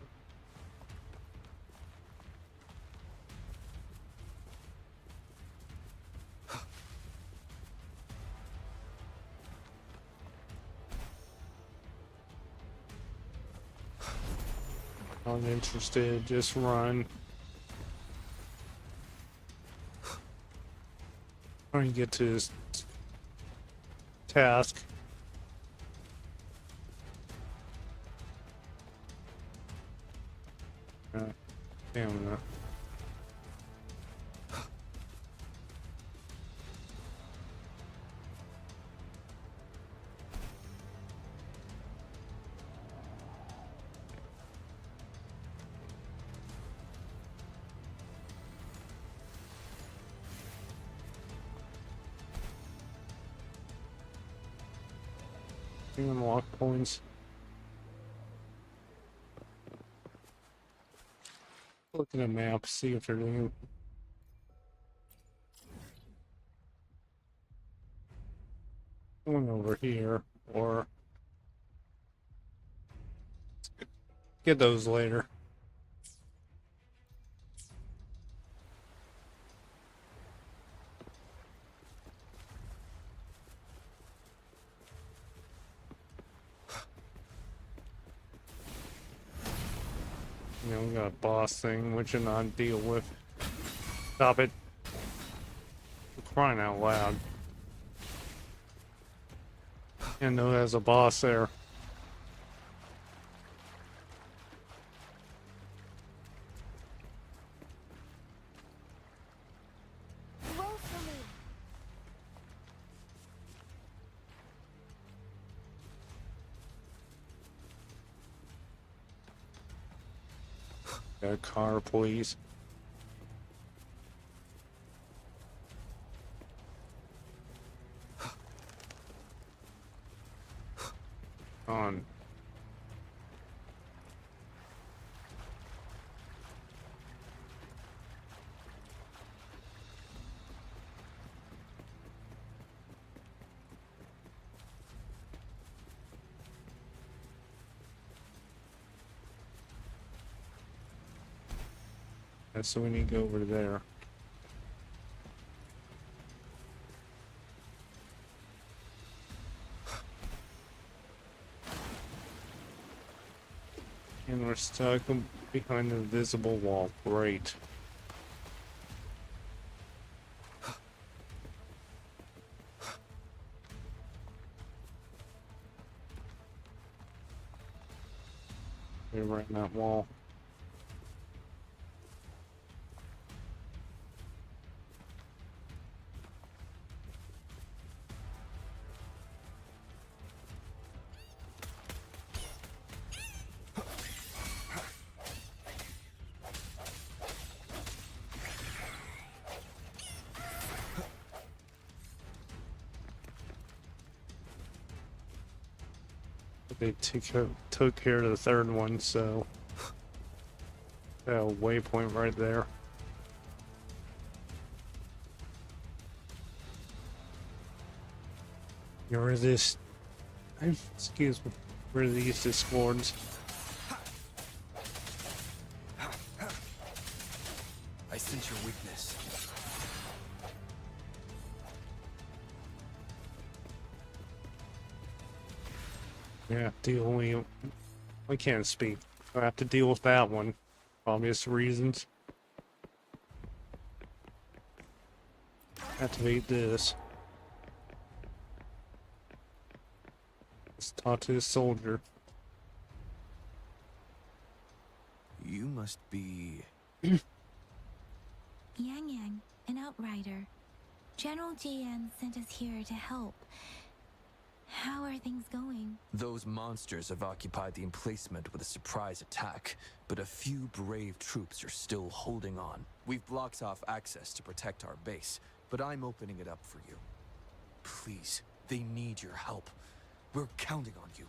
Uninterested, just run. Trying to get to his task. Damn it. Unlock points. Look at the map, see if there's any. One over here, or get those later. You know, we got a boss thing, which you're not deal with. Stop it. I'm crying out loud. And know there's a boss there. Roll for me. Got a car, please. On. So we need to go over there. And we're stuck behind the invisible wall. Great. We're right in that wall. They took care of the third one, so a waypoint right there. You're this. Excuse me. Where are these discords? I sense your weakness. Yeah, I can't speak. I have to deal with that one. Obvious reasons. Activate this. Let's talk to this soldier. You must be... Yang Yang, an outrider. General Jian sent us here to help. How are things going? Those monsters have occupied the emplacement with a surprise attack, but a few brave troops are still holding on. We've blocked off access to protect our base, but I'm opening it up for you. Please, they need your help. We're counting on you.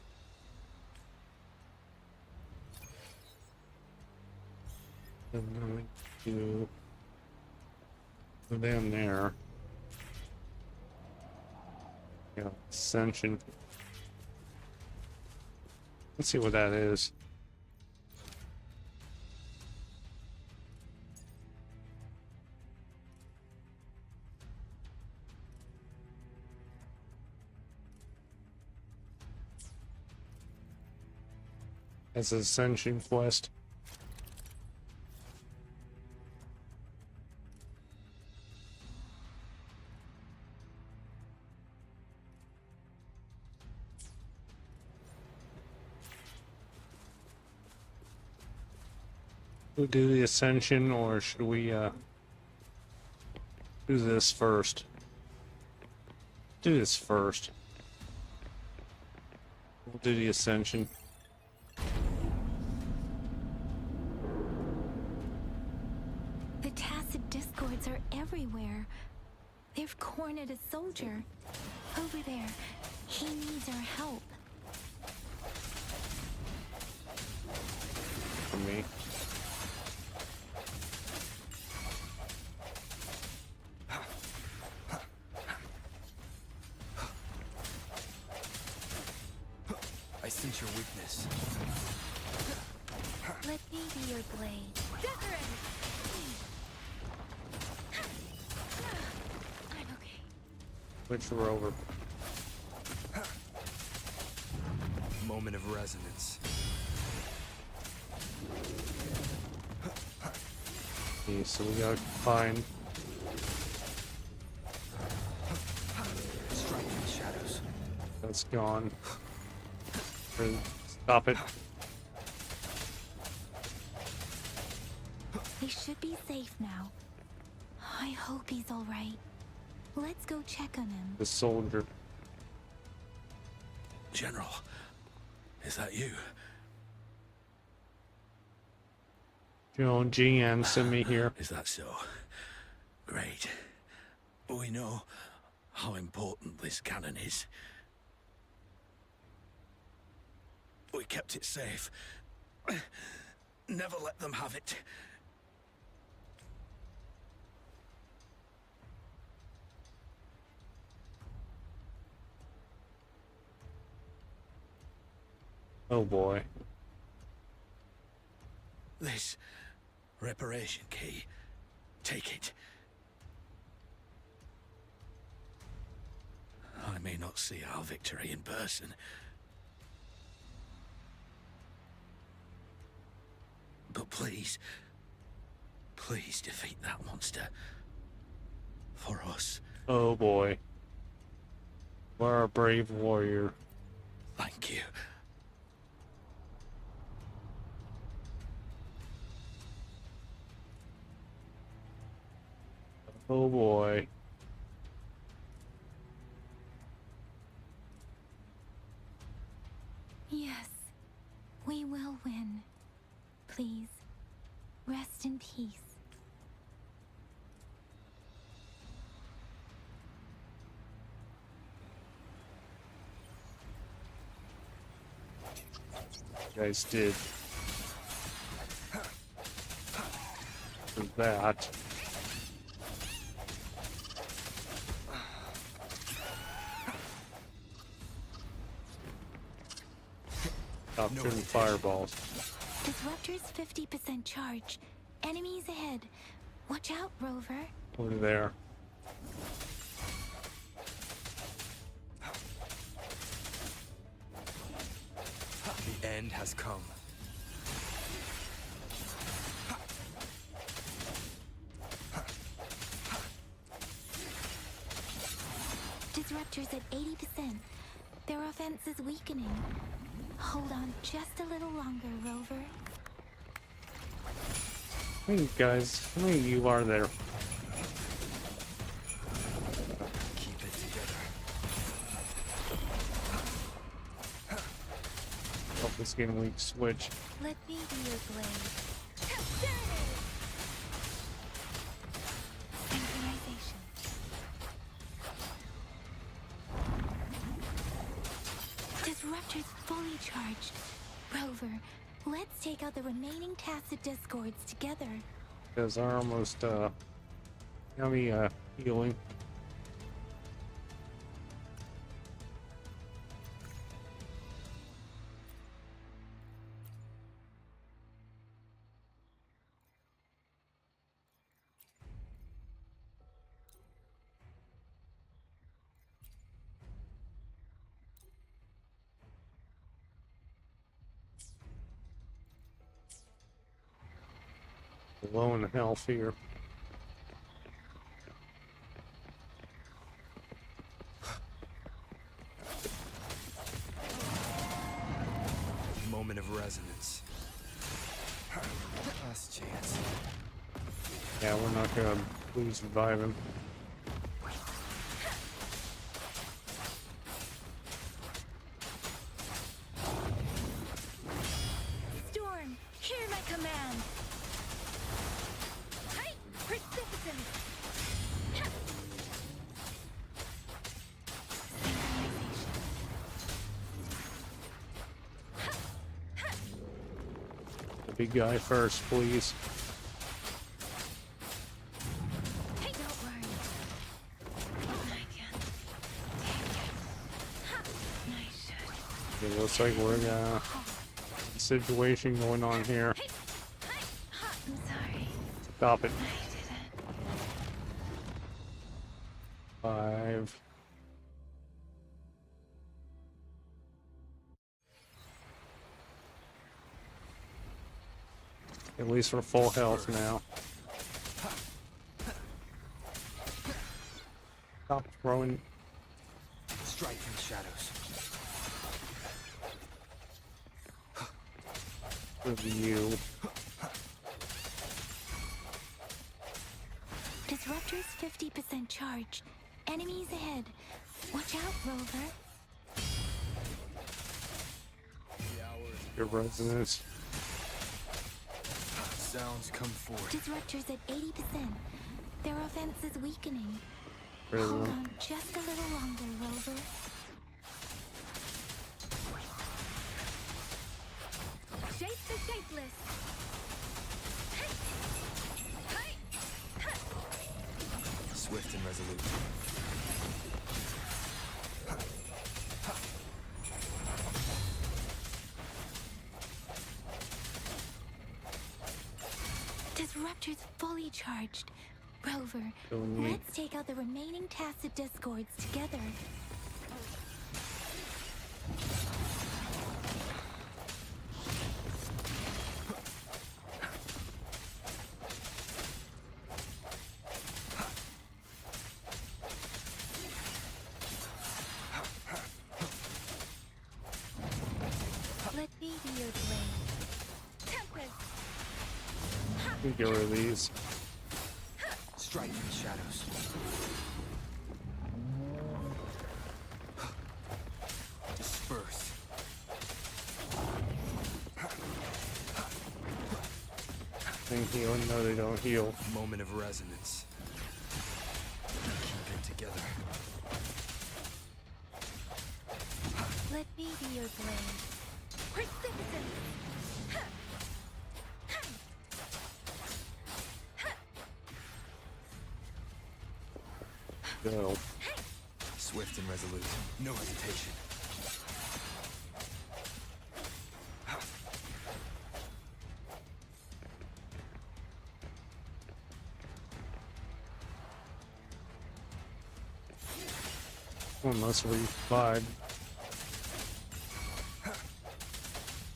I'm going to go down there. Yeah, Ascension. Let's see what that is. That's an Ascension quest. We'll do the Ascension, or should we do this first? Do this first. We'll do the Ascension. The tacit discords are everywhere. They've cornered a soldier. Over there. He needs our help. For me. I sense your weakness. Let me be your blade. Wuthering! I'm okay. Switch her over. Moment of resonance. Okay, so we gotta find. Strike in the shadows. That's gone. Stop it. They should be safe now. I hope he's all right. Let's go check on him. The soldier. General, is that you? General GN sent me here. Is that so? Great. We know how important this cannon is. We kept it safe. Never let them have it. Oh boy. This reparation key. Take it. I may not see our victory in person, But please, please defeat that monster. For us. Oh boy. We're a brave warrior. Thank you. Oh boy. Yes, we will win. Please, rest in peace. You guys did. For that. Stop shooting fireballs. Disruptor's 50% charge. Enemies ahead. Watch out, Rover. Over there. The end has come. Disruptor's at 80%. Their offense is weakening. Hold on just a little longer, Rover. Hey guys, how many of you are there? Keep it together. Oh, this game weak switch. Let me be your blade. Synchronization. Disruptor's fully charged. Rover, let's take out the remaining tacit discords together. Because they're almost, yummy, healing. Low in health here. Moment of resonance. Last chance. Yeah, we're not gonna lose revive him. Storm, hear my command. Height, precipitance. The big guy first, please. Hey, don't worry. I can take it. Ha! Nice shot. It looks like we're got a situation going on here. I'm sorry. Stop it. I didn't. 5. At least we're full health now. Stop throwing. Strike from the shadows. Review. Disruptor's 50% charge. Enemies ahead. Watch out, Rover. Your resonance. Sounds come forth. Disruptor's at 80%. Their offense is weakening. Really Hold low. on just a little longer, Rover. Shape the shapeless. Swift and resolute. Disruptor's fully charged. Rover, let's take out the remaining tacit discords together. Get rid of these. Strike in the shadows. Disperse. They heal. No, they don't heal. Moment of resonance. Keep it together. Let me be your blade. Precipitous! Go. Swift and resolute. No hesitation. Unless we survive.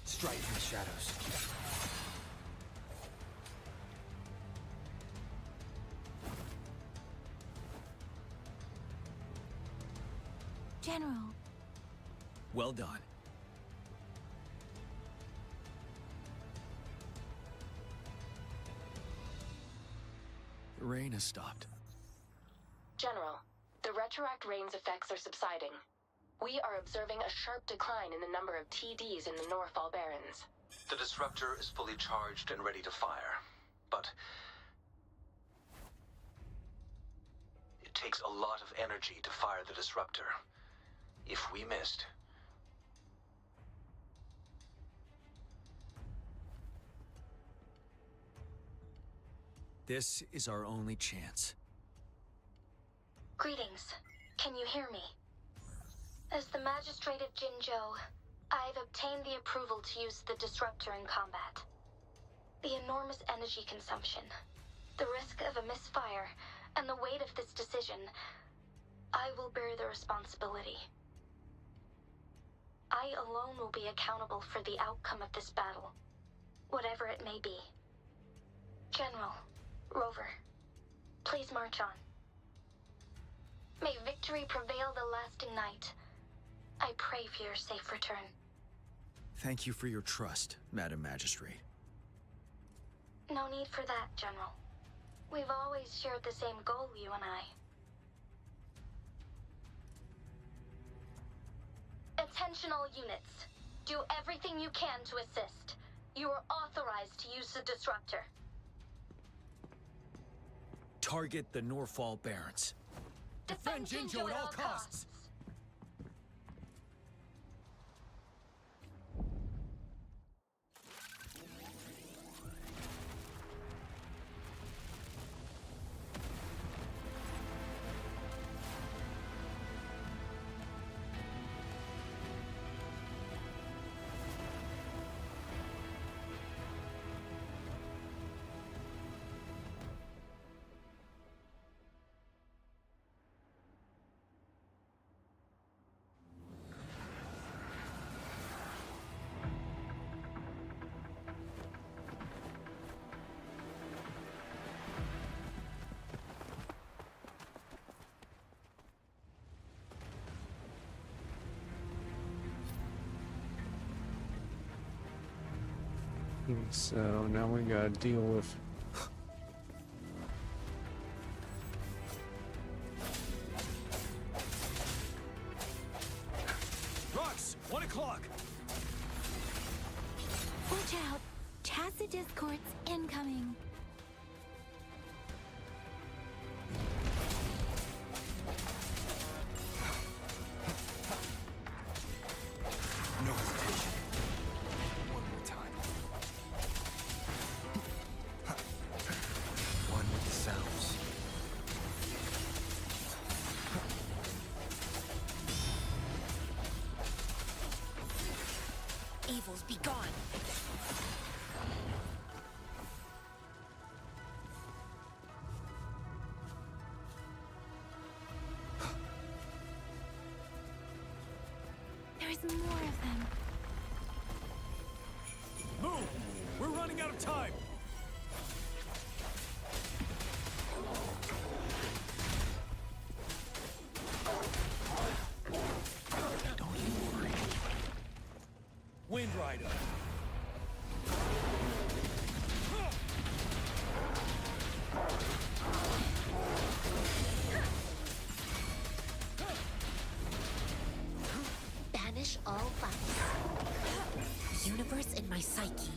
Strike in the shadows. General. Well done. The rain has stopped. General, the retroact rain's effects are subsiding. We are observing a sharp decline in the number of TDs in the Norfall Barrens. The disruptor is fully charged and ready to fire, but it takes a lot of energy to fire the disruptor. If we missed, This is our only chance. Greetings. Can you hear me? As the Magistrate of Jinzhou, I've obtained the approval to use the disruptor in combat. The enormous energy consumption, the risk of a misfire, and the weight of this decision, I will bear the responsibility. I alone will be accountable for the outcome of this battle, whatever it may be. General, Rover, please march on. May victory prevail the lasting night. I pray for your safe return. Thank you for your trust, Madam Magistrate. No need for that, General. We've always shared the same goal, you and I. Attention all units. Do everything you can to assist. You are authorized to use the disruptor. Target the Norfall Barrens. Defend Jinzhou at all costs. So now we gotta deal with Rocks, 1 o'clock. Watch out! Tacit discords incoming. No hesitation. One more time. One with the sounds. Evils be gone. There's more of them. Move! We're running out of time! Don't you worry. Wind Rider. universe in my psyche.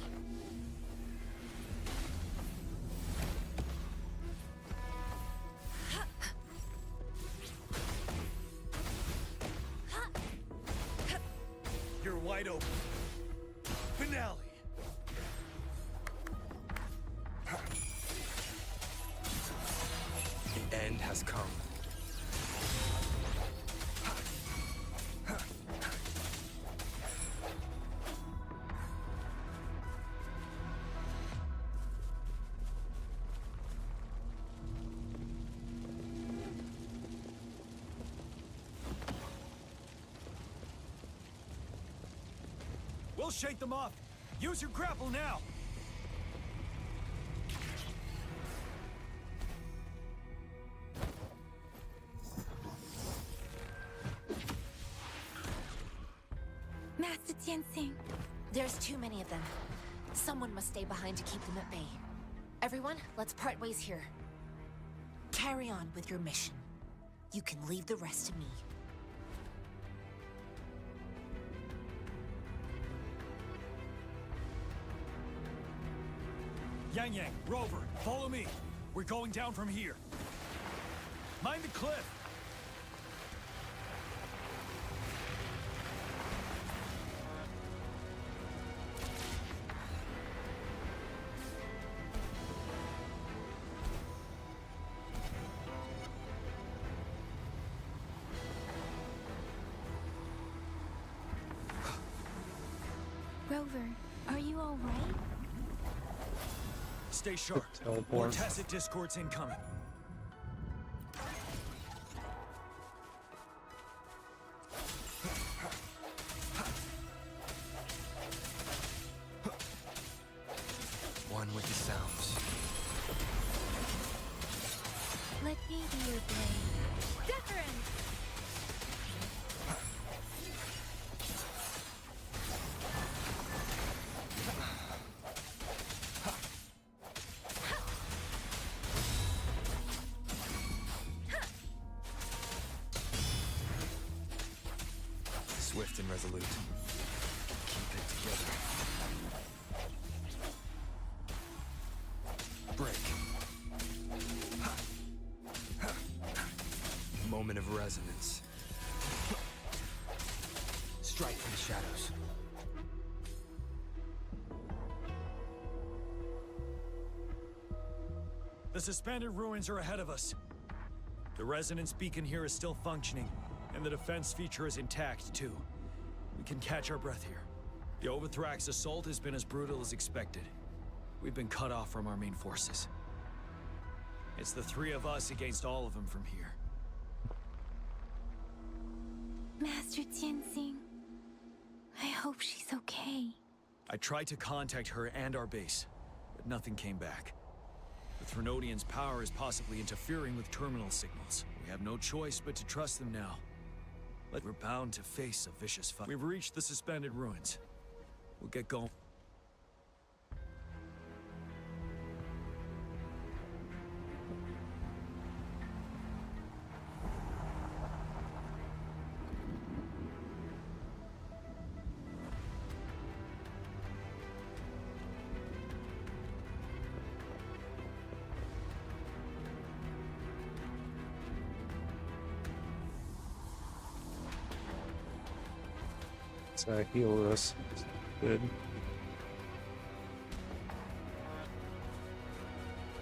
You're wide open. Finale. The end has come. We'll shake them off. Use your grapple now. Master Tianxing. There's too many of them. Someone must stay behind to keep them at bay. Everyone, let's part ways here. Carry on with your mission. You can leave the rest to me. Yang Yang, Rover, follow me. We're going down from here. Mind the cliff. Rover, are you all right? Stay sharp. Teleport. More tacit discords incoming. One with the sounds. Let me be your blade. Deference! Swift and resolute. Keep it together. Break. Moment of resonance. Strike from the shadows. The suspended ruins are ahead of us. The resonance beacon here is still functioning, and the defense feature is intact, too. We can catch our breath here. The Overthrax assault has been as brutal as expected. We've been cut off from our main forces. It's the three of us against all of them from here. Master Tianxing. I hope she's okay. I tried to contact her and our base, but nothing came back. The Threnodians' power is possibly interfering with terminal signals. We have no choice but to trust them now. But we're bound to face a vicious fight. We've reached the suspended ruins. We'll get going. Heal us. Good.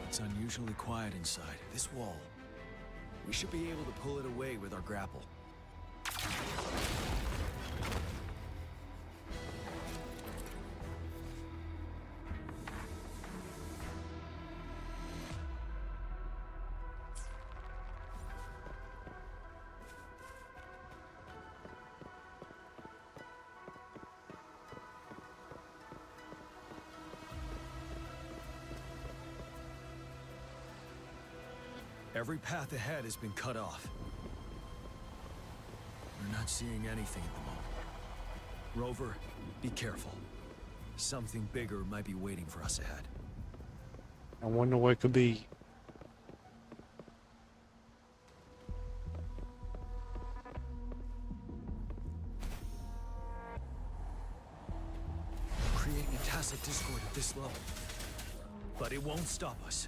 It's unusually quiet inside. This wall. We should be able to pull it away with our grapple. Every path ahead has been cut off. We're not seeing anything at the moment. Rover, be careful. Something bigger might be waiting for us ahead. I wonder what it could be. Tacit discord at this level. But it won't stop us.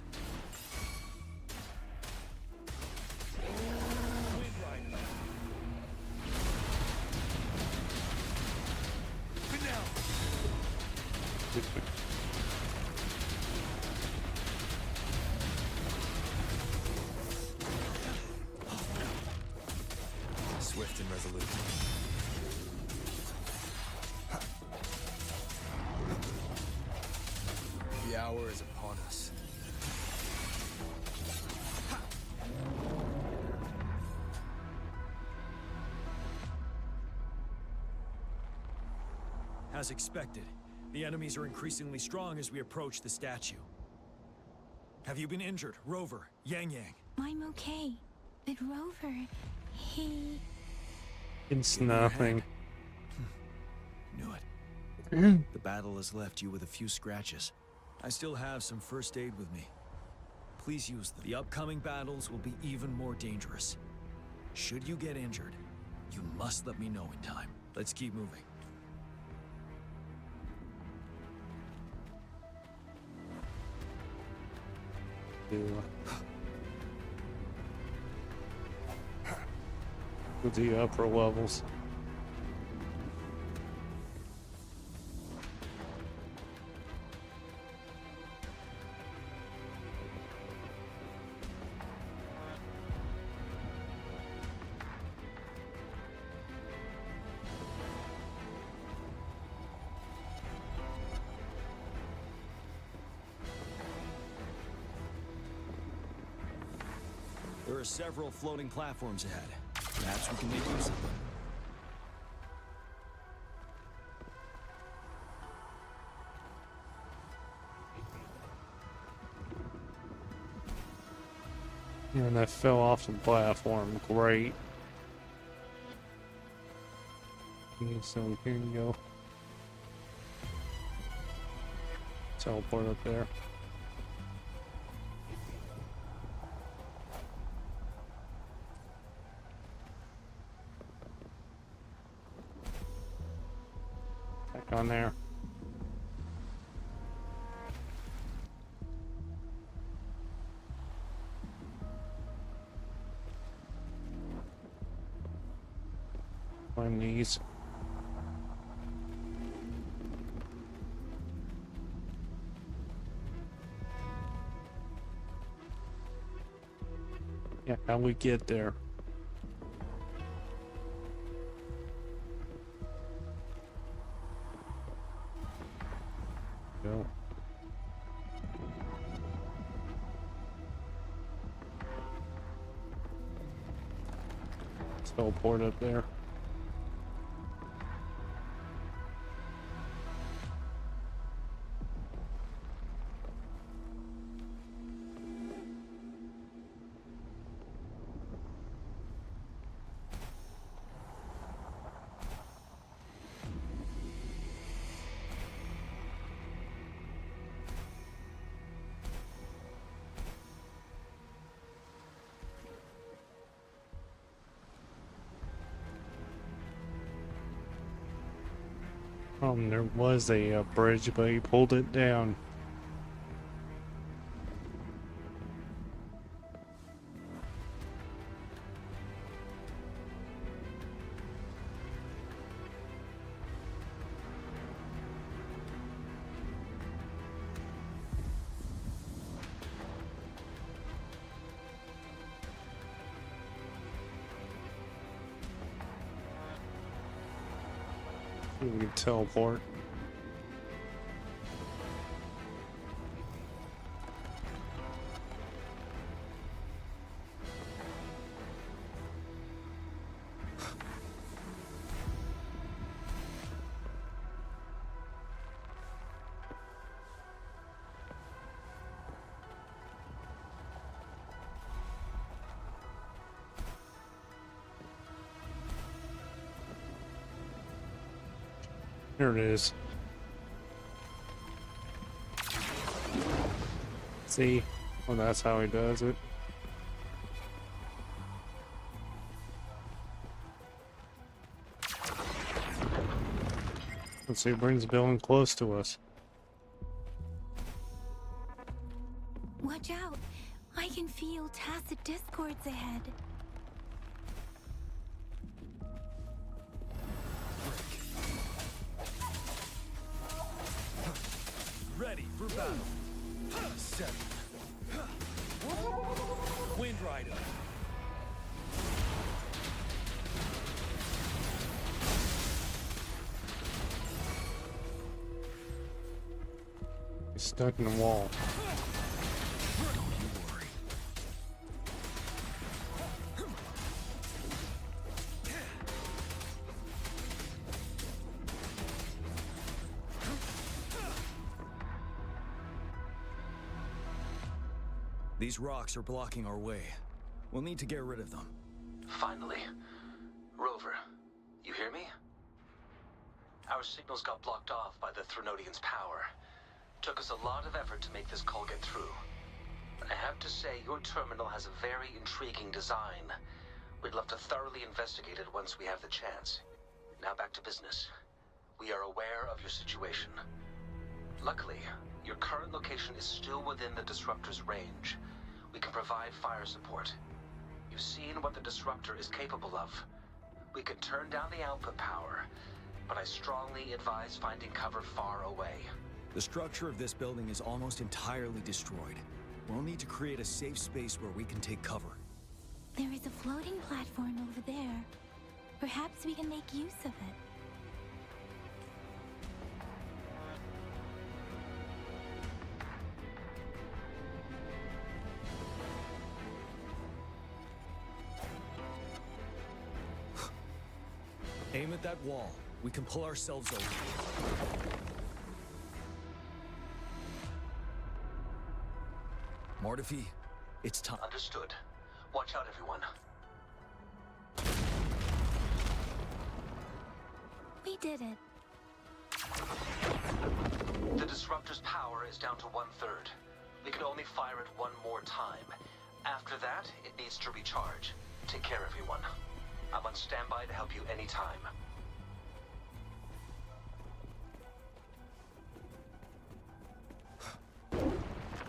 Swift and resolute. The hour is upon us. As expected, the enemies are increasingly strong as we approach the statue. Have you been injured, Rover, Yang Yang? I'm okay. But Rover, he... It's nothing. Knew it. The battle has left you with a few scratches. I still have some first aid with me. Please use them. The upcoming battles will be even more dangerous. Should you get injured, you must let me know in time. Let's keep moving. To the upper levels. There are several floating platforms ahead. Perhaps we can make use of them. And I fell off the platform. Great. So here you go. Teleport up there. Back on there. Climb these. Yeah, how we get there? Go. Teleport up there. There was a bridge, but he pulled it down. We can teleport. Here it is. See? Well, that's how he does it. Let's see, it brings the building close to us. battle. 7. Wind Rider. He's stuck in the wall. Don't you worry. These rocks are blocking our way. We'll need to get rid of them. Finally. Rover, you hear me? Our signals got blocked off by the Threnodians' power. Took us a lot of effort to make this call get through. I have to say, your terminal has a very intriguing design. We'd love to thoroughly investigate it once we have the chance. Now back to business. We are aware of your situation. Luckily, your current location is still within the Disruptor's range. We can provide fire support. You've seen what the Disruptor is capable of. We can turn down the output power, but I strongly advise finding cover far away. The structure of this building is almost entirely destroyed. We'll need to create a safe space where we can take cover. There is a floating platform over there. Perhaps we can make use of it. Aim at that wall. We can pull ourselves over. Mortifi, it's time. Understood. Watch out, everyone. We did it. The Disruptor's power is down to 1/3. We can only fire it one more time. After that, it needs to recharge. Take care, everyone. I'm on standby to help you anytime.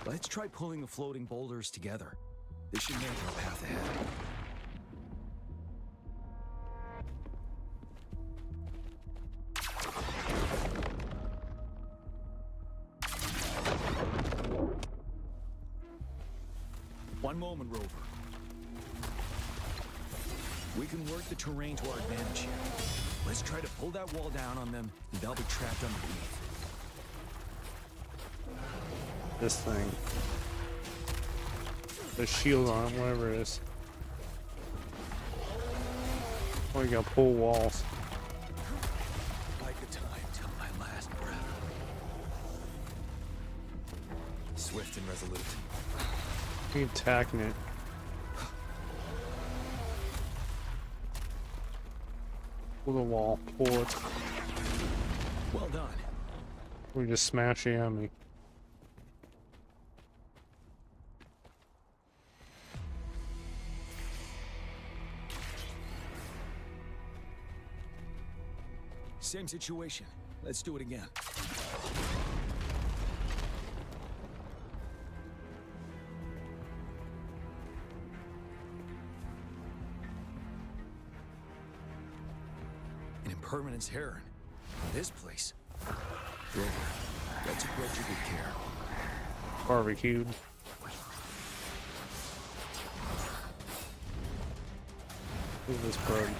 Let's try pulling the floating boulders together. This should make our path ahead. One moment, Rover. We can work the terrain to our advantage here. Let's try to pull that wall down on them, and they'll be trapped underneath. This thing. The shield on it, whatever it is. Oh, you gotta pull walls. Like a time till my last breath. Swift and resolute. You're attacking it. Pull the wall, pull it. Well done. We just smash the enemy. Same situation. Let's do it again. An impermanence heron. This place. Rover, let's approach it with care. Barbecued. Look at this bird.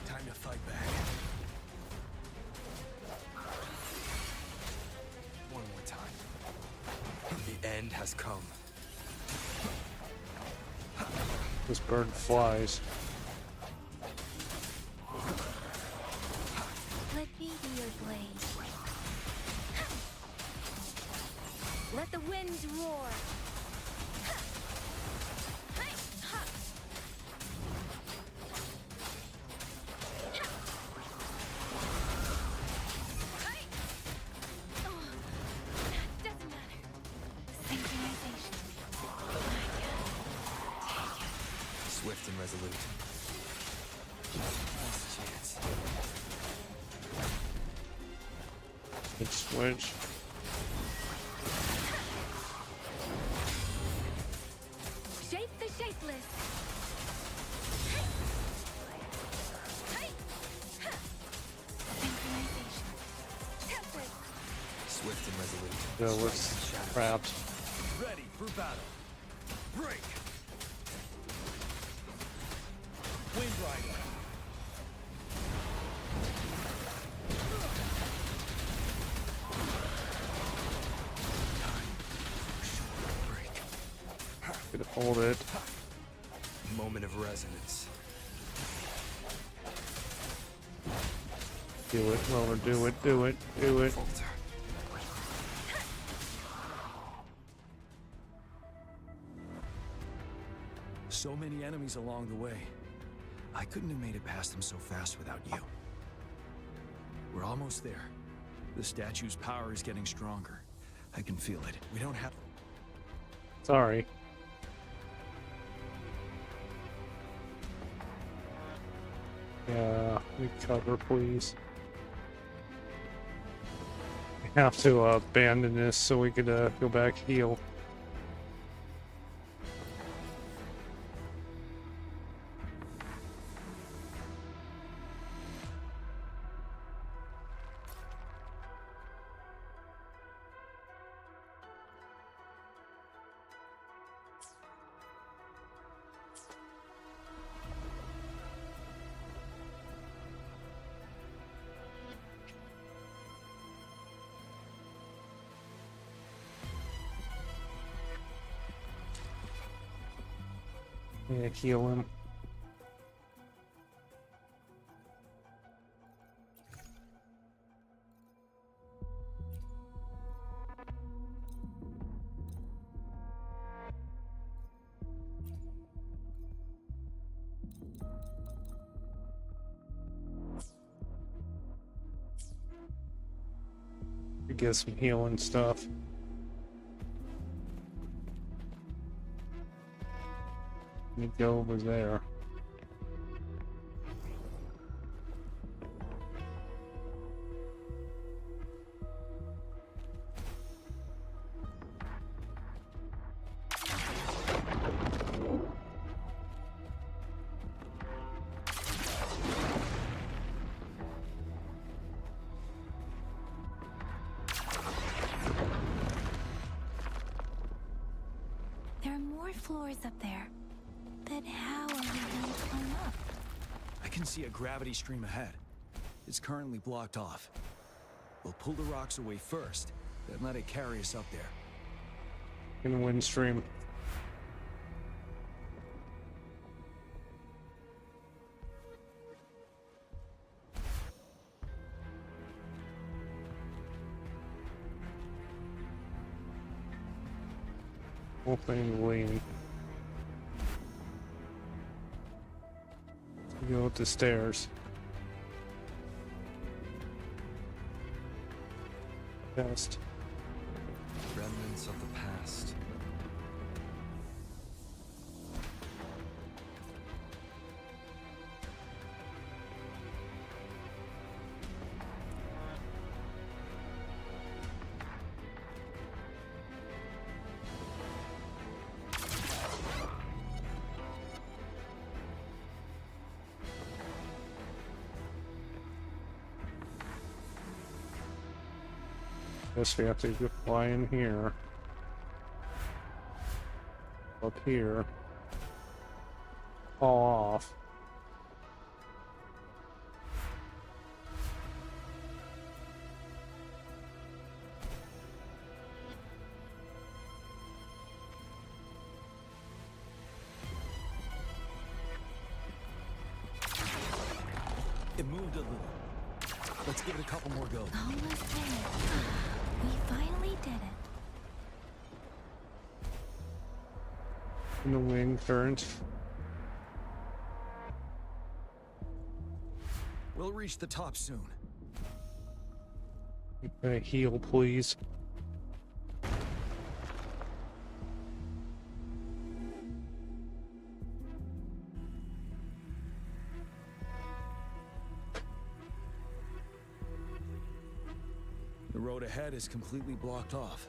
Time to fight back. One more time. The end has come. This bird flies. Let me be your blade. Let the winds roar. Doesn't matter. Synchronization. Swift and resolute. Last chance. Good switch. Shape the shapeless. Swift and resolute. Yeah, what's trapped? Ready for battle. Break. Wind Rider. Gonna hold it. Moment of resonance. Do it, Rover, do it, do it, do it. Falter. So many enemies along the way. I couldn't have made it past them so fast without you. We're almost there. The statue's power is getting stronger. I can feel it. We don't have... Sorry. Yeah, recover, please. We have to abandon this so we could go back heal. Yeah, heal him. Get some healing stuff. Let me go over there. There are more floors up there. But how are we going to climb up? I can see a gravity stream ahead. It's currently blocked off. We'll pull the rocks away first, then let it carry us up there. In the wind stream. Opening wing. Go up the stairs. Best. Remnants of the past. Guess we have to go fly in here. Up here. Fall off. It moved a little. Let's give it a couple more goes. Almost there. We finally did it. In the wing current. We'll reach the top soon. Heal, please. The road ahead is completely blocked off.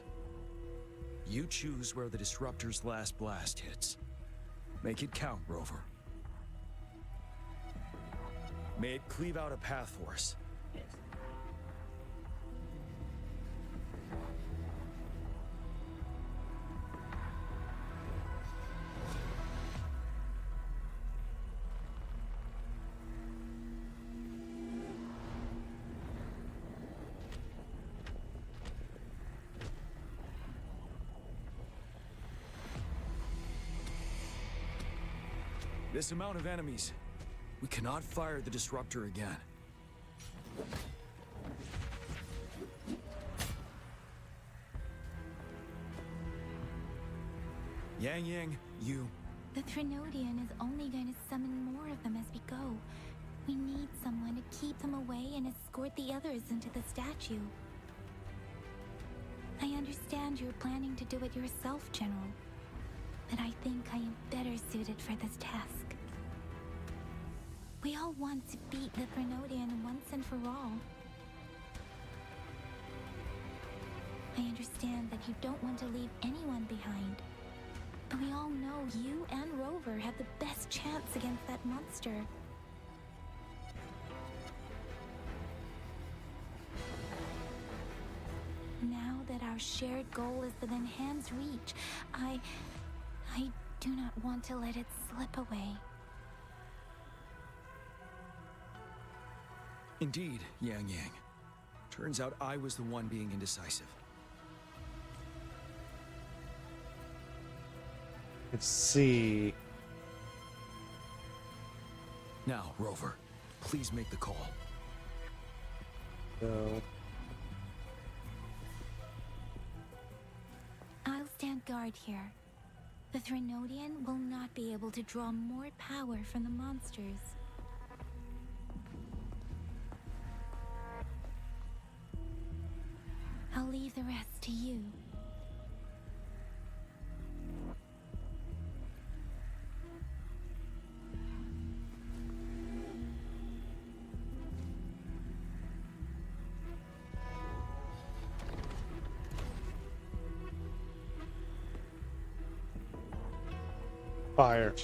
You choose where the Disruptor's last blast hits. Make it count, Rover. May it cleave out a path for us. This amount of enemies. We cannot fire the disruptor again. Yang, you... The Threnodian is only going to summon more of them as we go. We need someone to keep them away and escort the others into the statue. I understand you're planning to do it yourself, General. But I think I am better suited for this task. We all want to beat the Threnodian once and for all. I understand that you don't want to leave anyone behind. But we all know you and Rover have the best chance against that monster. Now that our shared goal is within hand's reach, I do not want to let it slip away. Indeed, Yang. Turns out I was the one being indecisive. Let's see. Now, Rover, please make the call. So, I'll stand guard here. The Threnodian will not be able to draw more power from the monsters. I'll leave the rest to you. fire.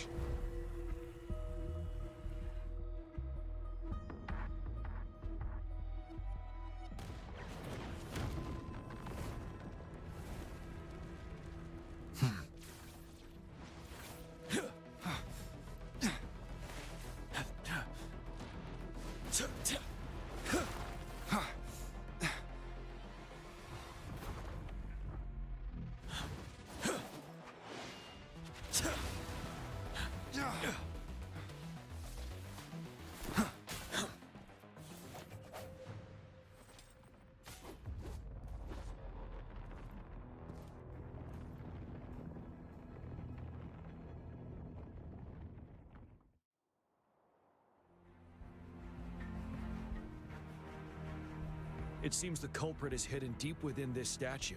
It seems the culprit is hidden deep within this statue.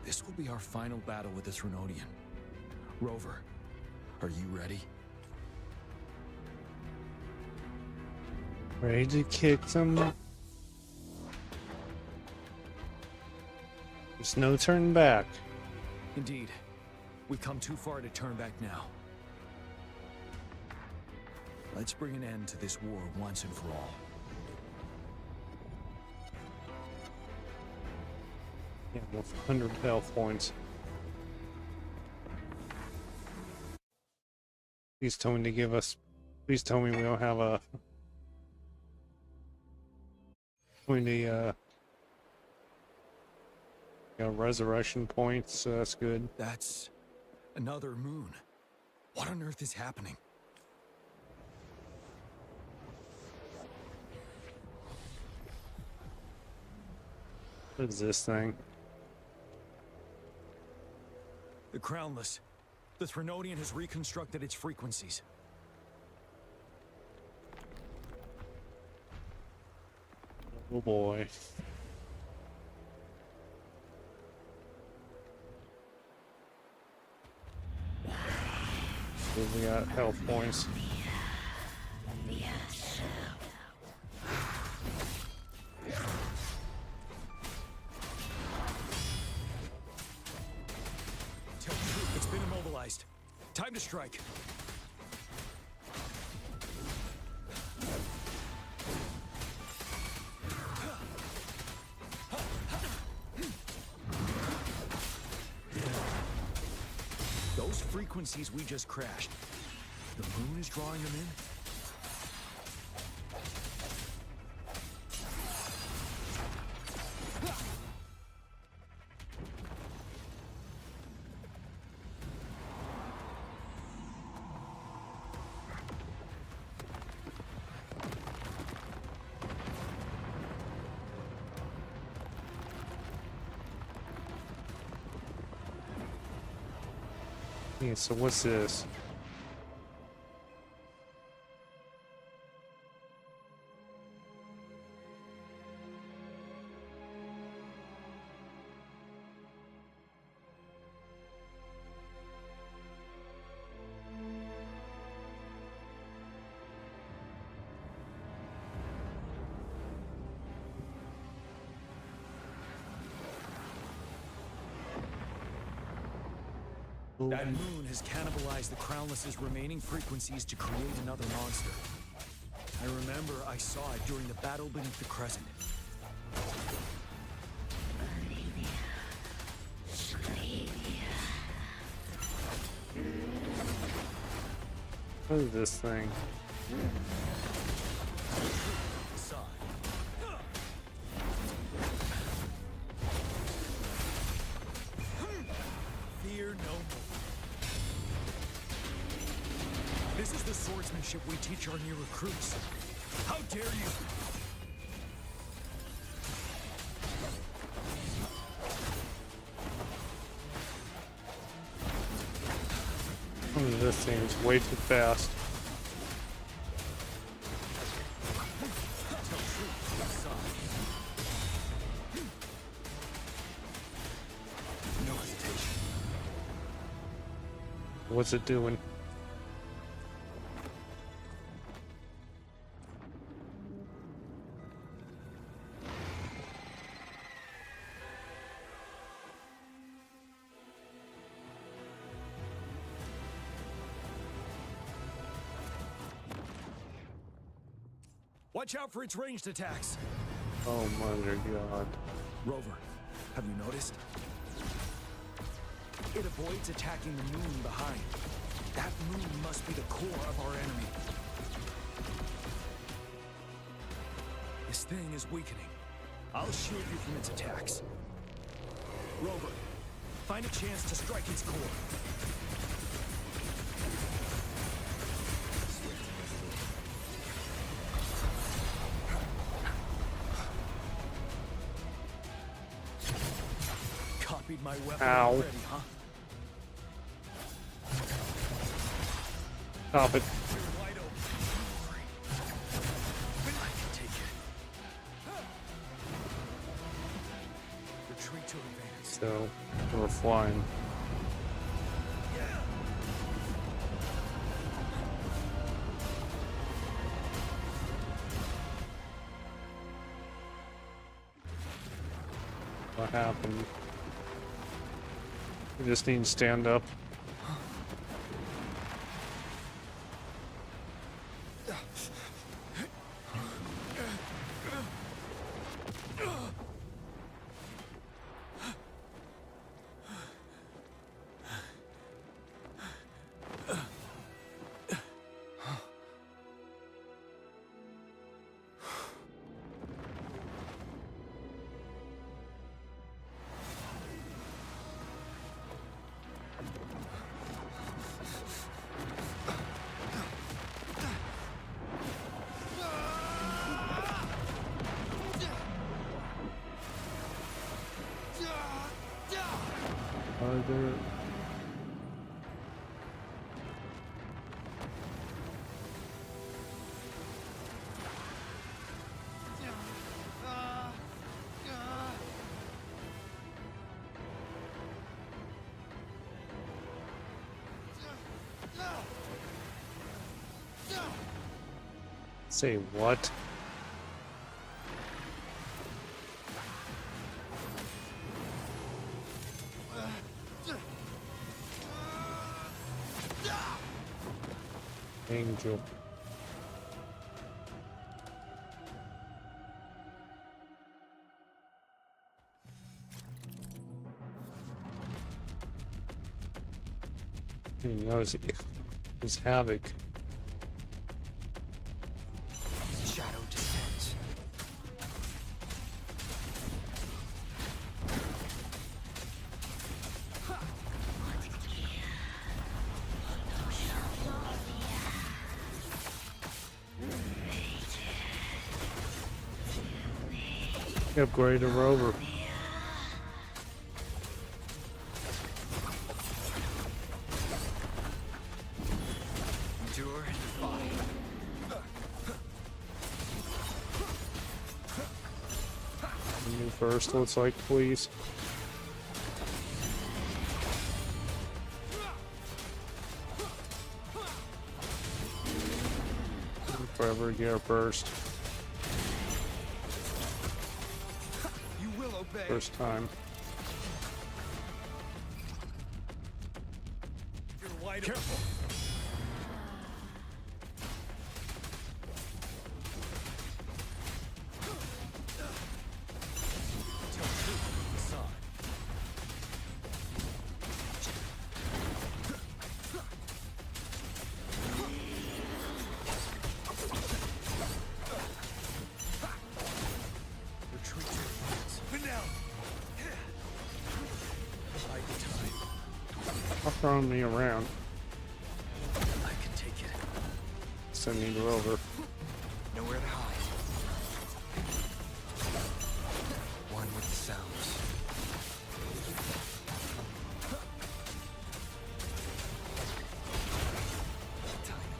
This will be our final battle with the Threnodian. Rover, are you ready? Ready to kick them? There's no turning back. Indeed. We've come too far to turn back now. Let's bring an end to this war once and for all. Yeah, with 100 health points. Please tell me to give us. Please tell me we don't have a 20 resurrection points, so that's good. That's another moon. What on earth is happening? What is this thing? The Crownless. The Threnodian has reconstructed its frequencies. Oh boy. We got health points. It's been immobilized. Time to strike. Those frequencies we just crashed. The moon is drawing them in? Yeah, so what's this? That moon has cannibalized the Crownless's remaining frequencies to create another monster. I remember I saw it during the battle beneath the crescent. What is this thing? Fear no more. This is the swordsmanship we teach our new recruits. How dare you! Oh, this thing is way too fast. No hesitation. What's it doing? Watch out for its ranged attacks. Oh, mother God. Rover, have you noticed? It avoids attacking the moon behind. That moon must be the core of our enemy. This thing is weakening. I'll shield you from its attacks. Rover, find a chance to strike its core. Copied my weapon Ow. already, huh? Stop it. You're wide open. I can take it. Retreat to advance. So, we're flying. What happened? We just need to stand up. Other. Say what? Angel. He knows it's havoc. Shadow descends. Upgrade a rover. first, looks like, please. Forever get first. You will obey. First time. You're wide Careful. Stop throwing me around. I can take it. Sending you over. Nowhere to hide. One with the sounds. Timing.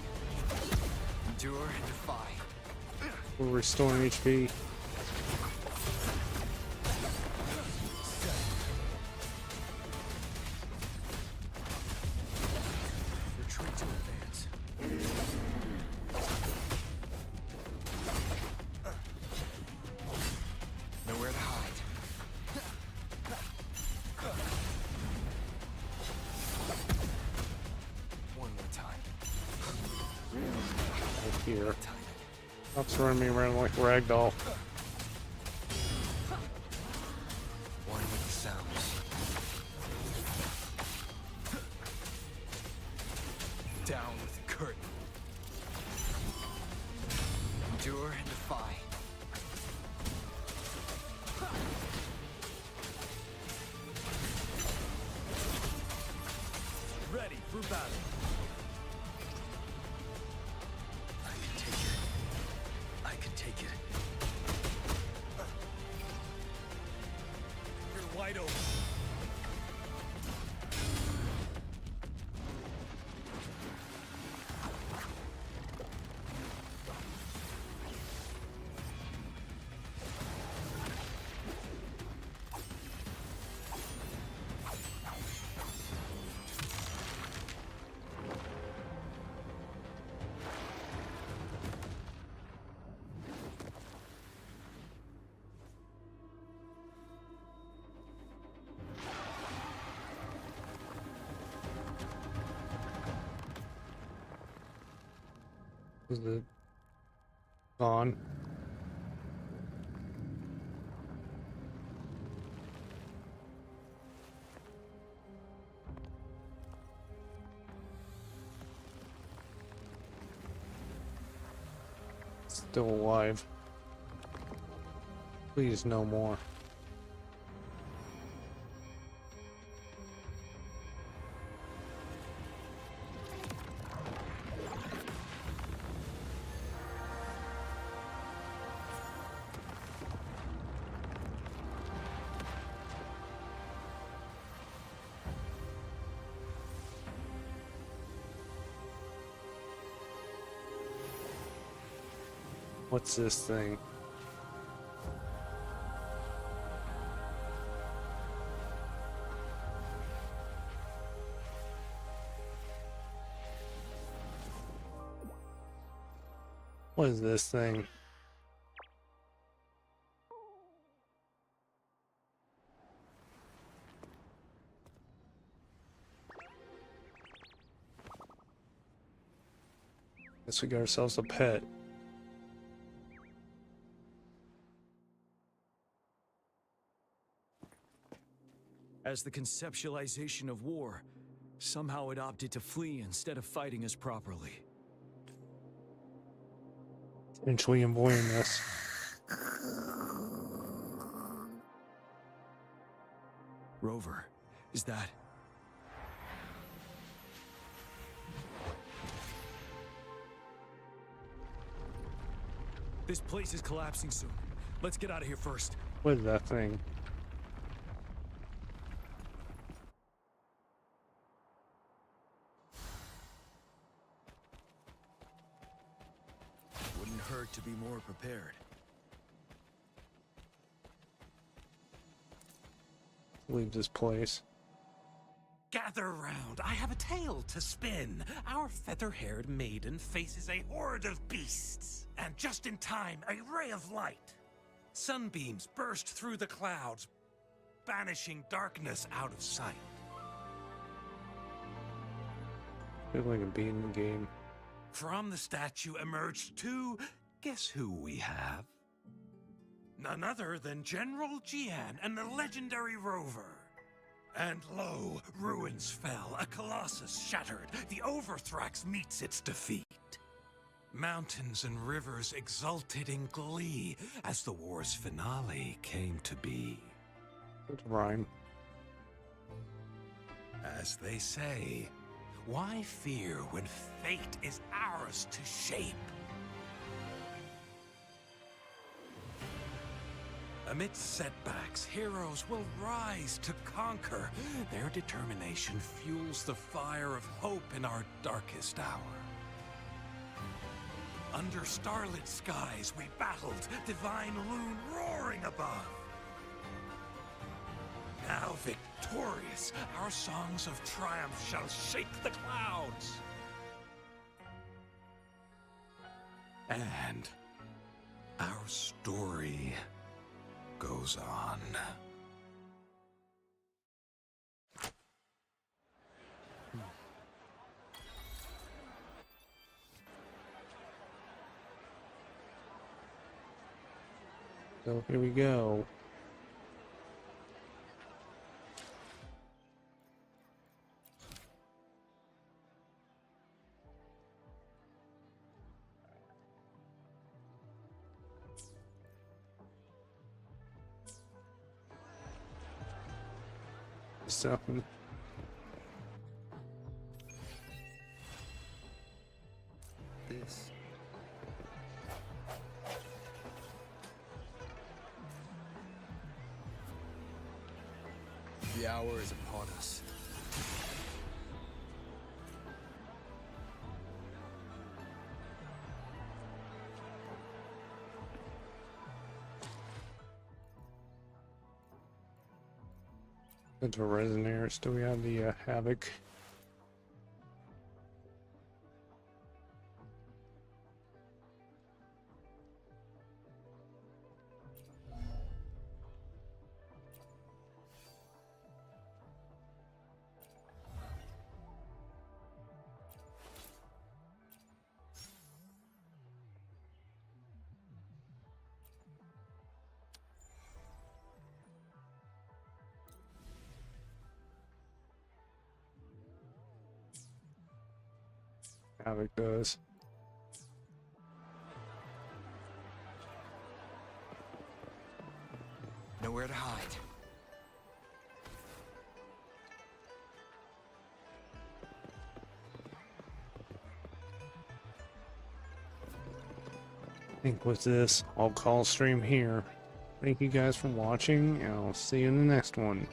Endure and defy. We're restoring HP. Retreat to advance. Nowhere to hide. One more time. Right here. Stop throwing me around like ragdoll. One with the sounds. Down with the curtain. Endure and defy. Ready for battle. I can take it. I can take it. You're wide open. Is it gone? Still alive. Please, no more. What's this thing? What is this thing? Guess we got ourselves a pet. As the conceptualization of war, somehow it opted to flee instead of fighting us properly. Potentially avoiding this. Rover, is that... This place is collapsing soon. Let's get out of here first. What is that thing? Wouldn't hurt to be more prepared. leave this place. Gather round, I have a tale to spin. Our feather-haired maiden faces a horde of beasts. And just in time, a ray of light. Sunbeams burst through the clouds, banishing darkness out of sight. I feel like I'm beating the game. From the statue emerged two. Guess who we have? None other than General Jian and the legendary Rover. And lo, ruins fell, a colossus shattered. The Overthrax meets its defeat. Mountains and rivers exulted in glee as the war's finale came to be. That's a rhyme. As they say, why fear when fate is ours to shape? Amidst setbacks, heroes will rise to conquer. Their determination fuels the fire of hope in our darkest hour. Under starlit skies we battled, divine loon roaring above. Now victorious, our songs of triumph shall shake the clouds. And our story goes on. So here we go. Something. This. The hour is upon us. Into Resonator. Still we have the Havoc. Havoc does. Nowhere to hide. I think with this, I'll call stream here. Thank you guys for watching, and I'll see you in the next one.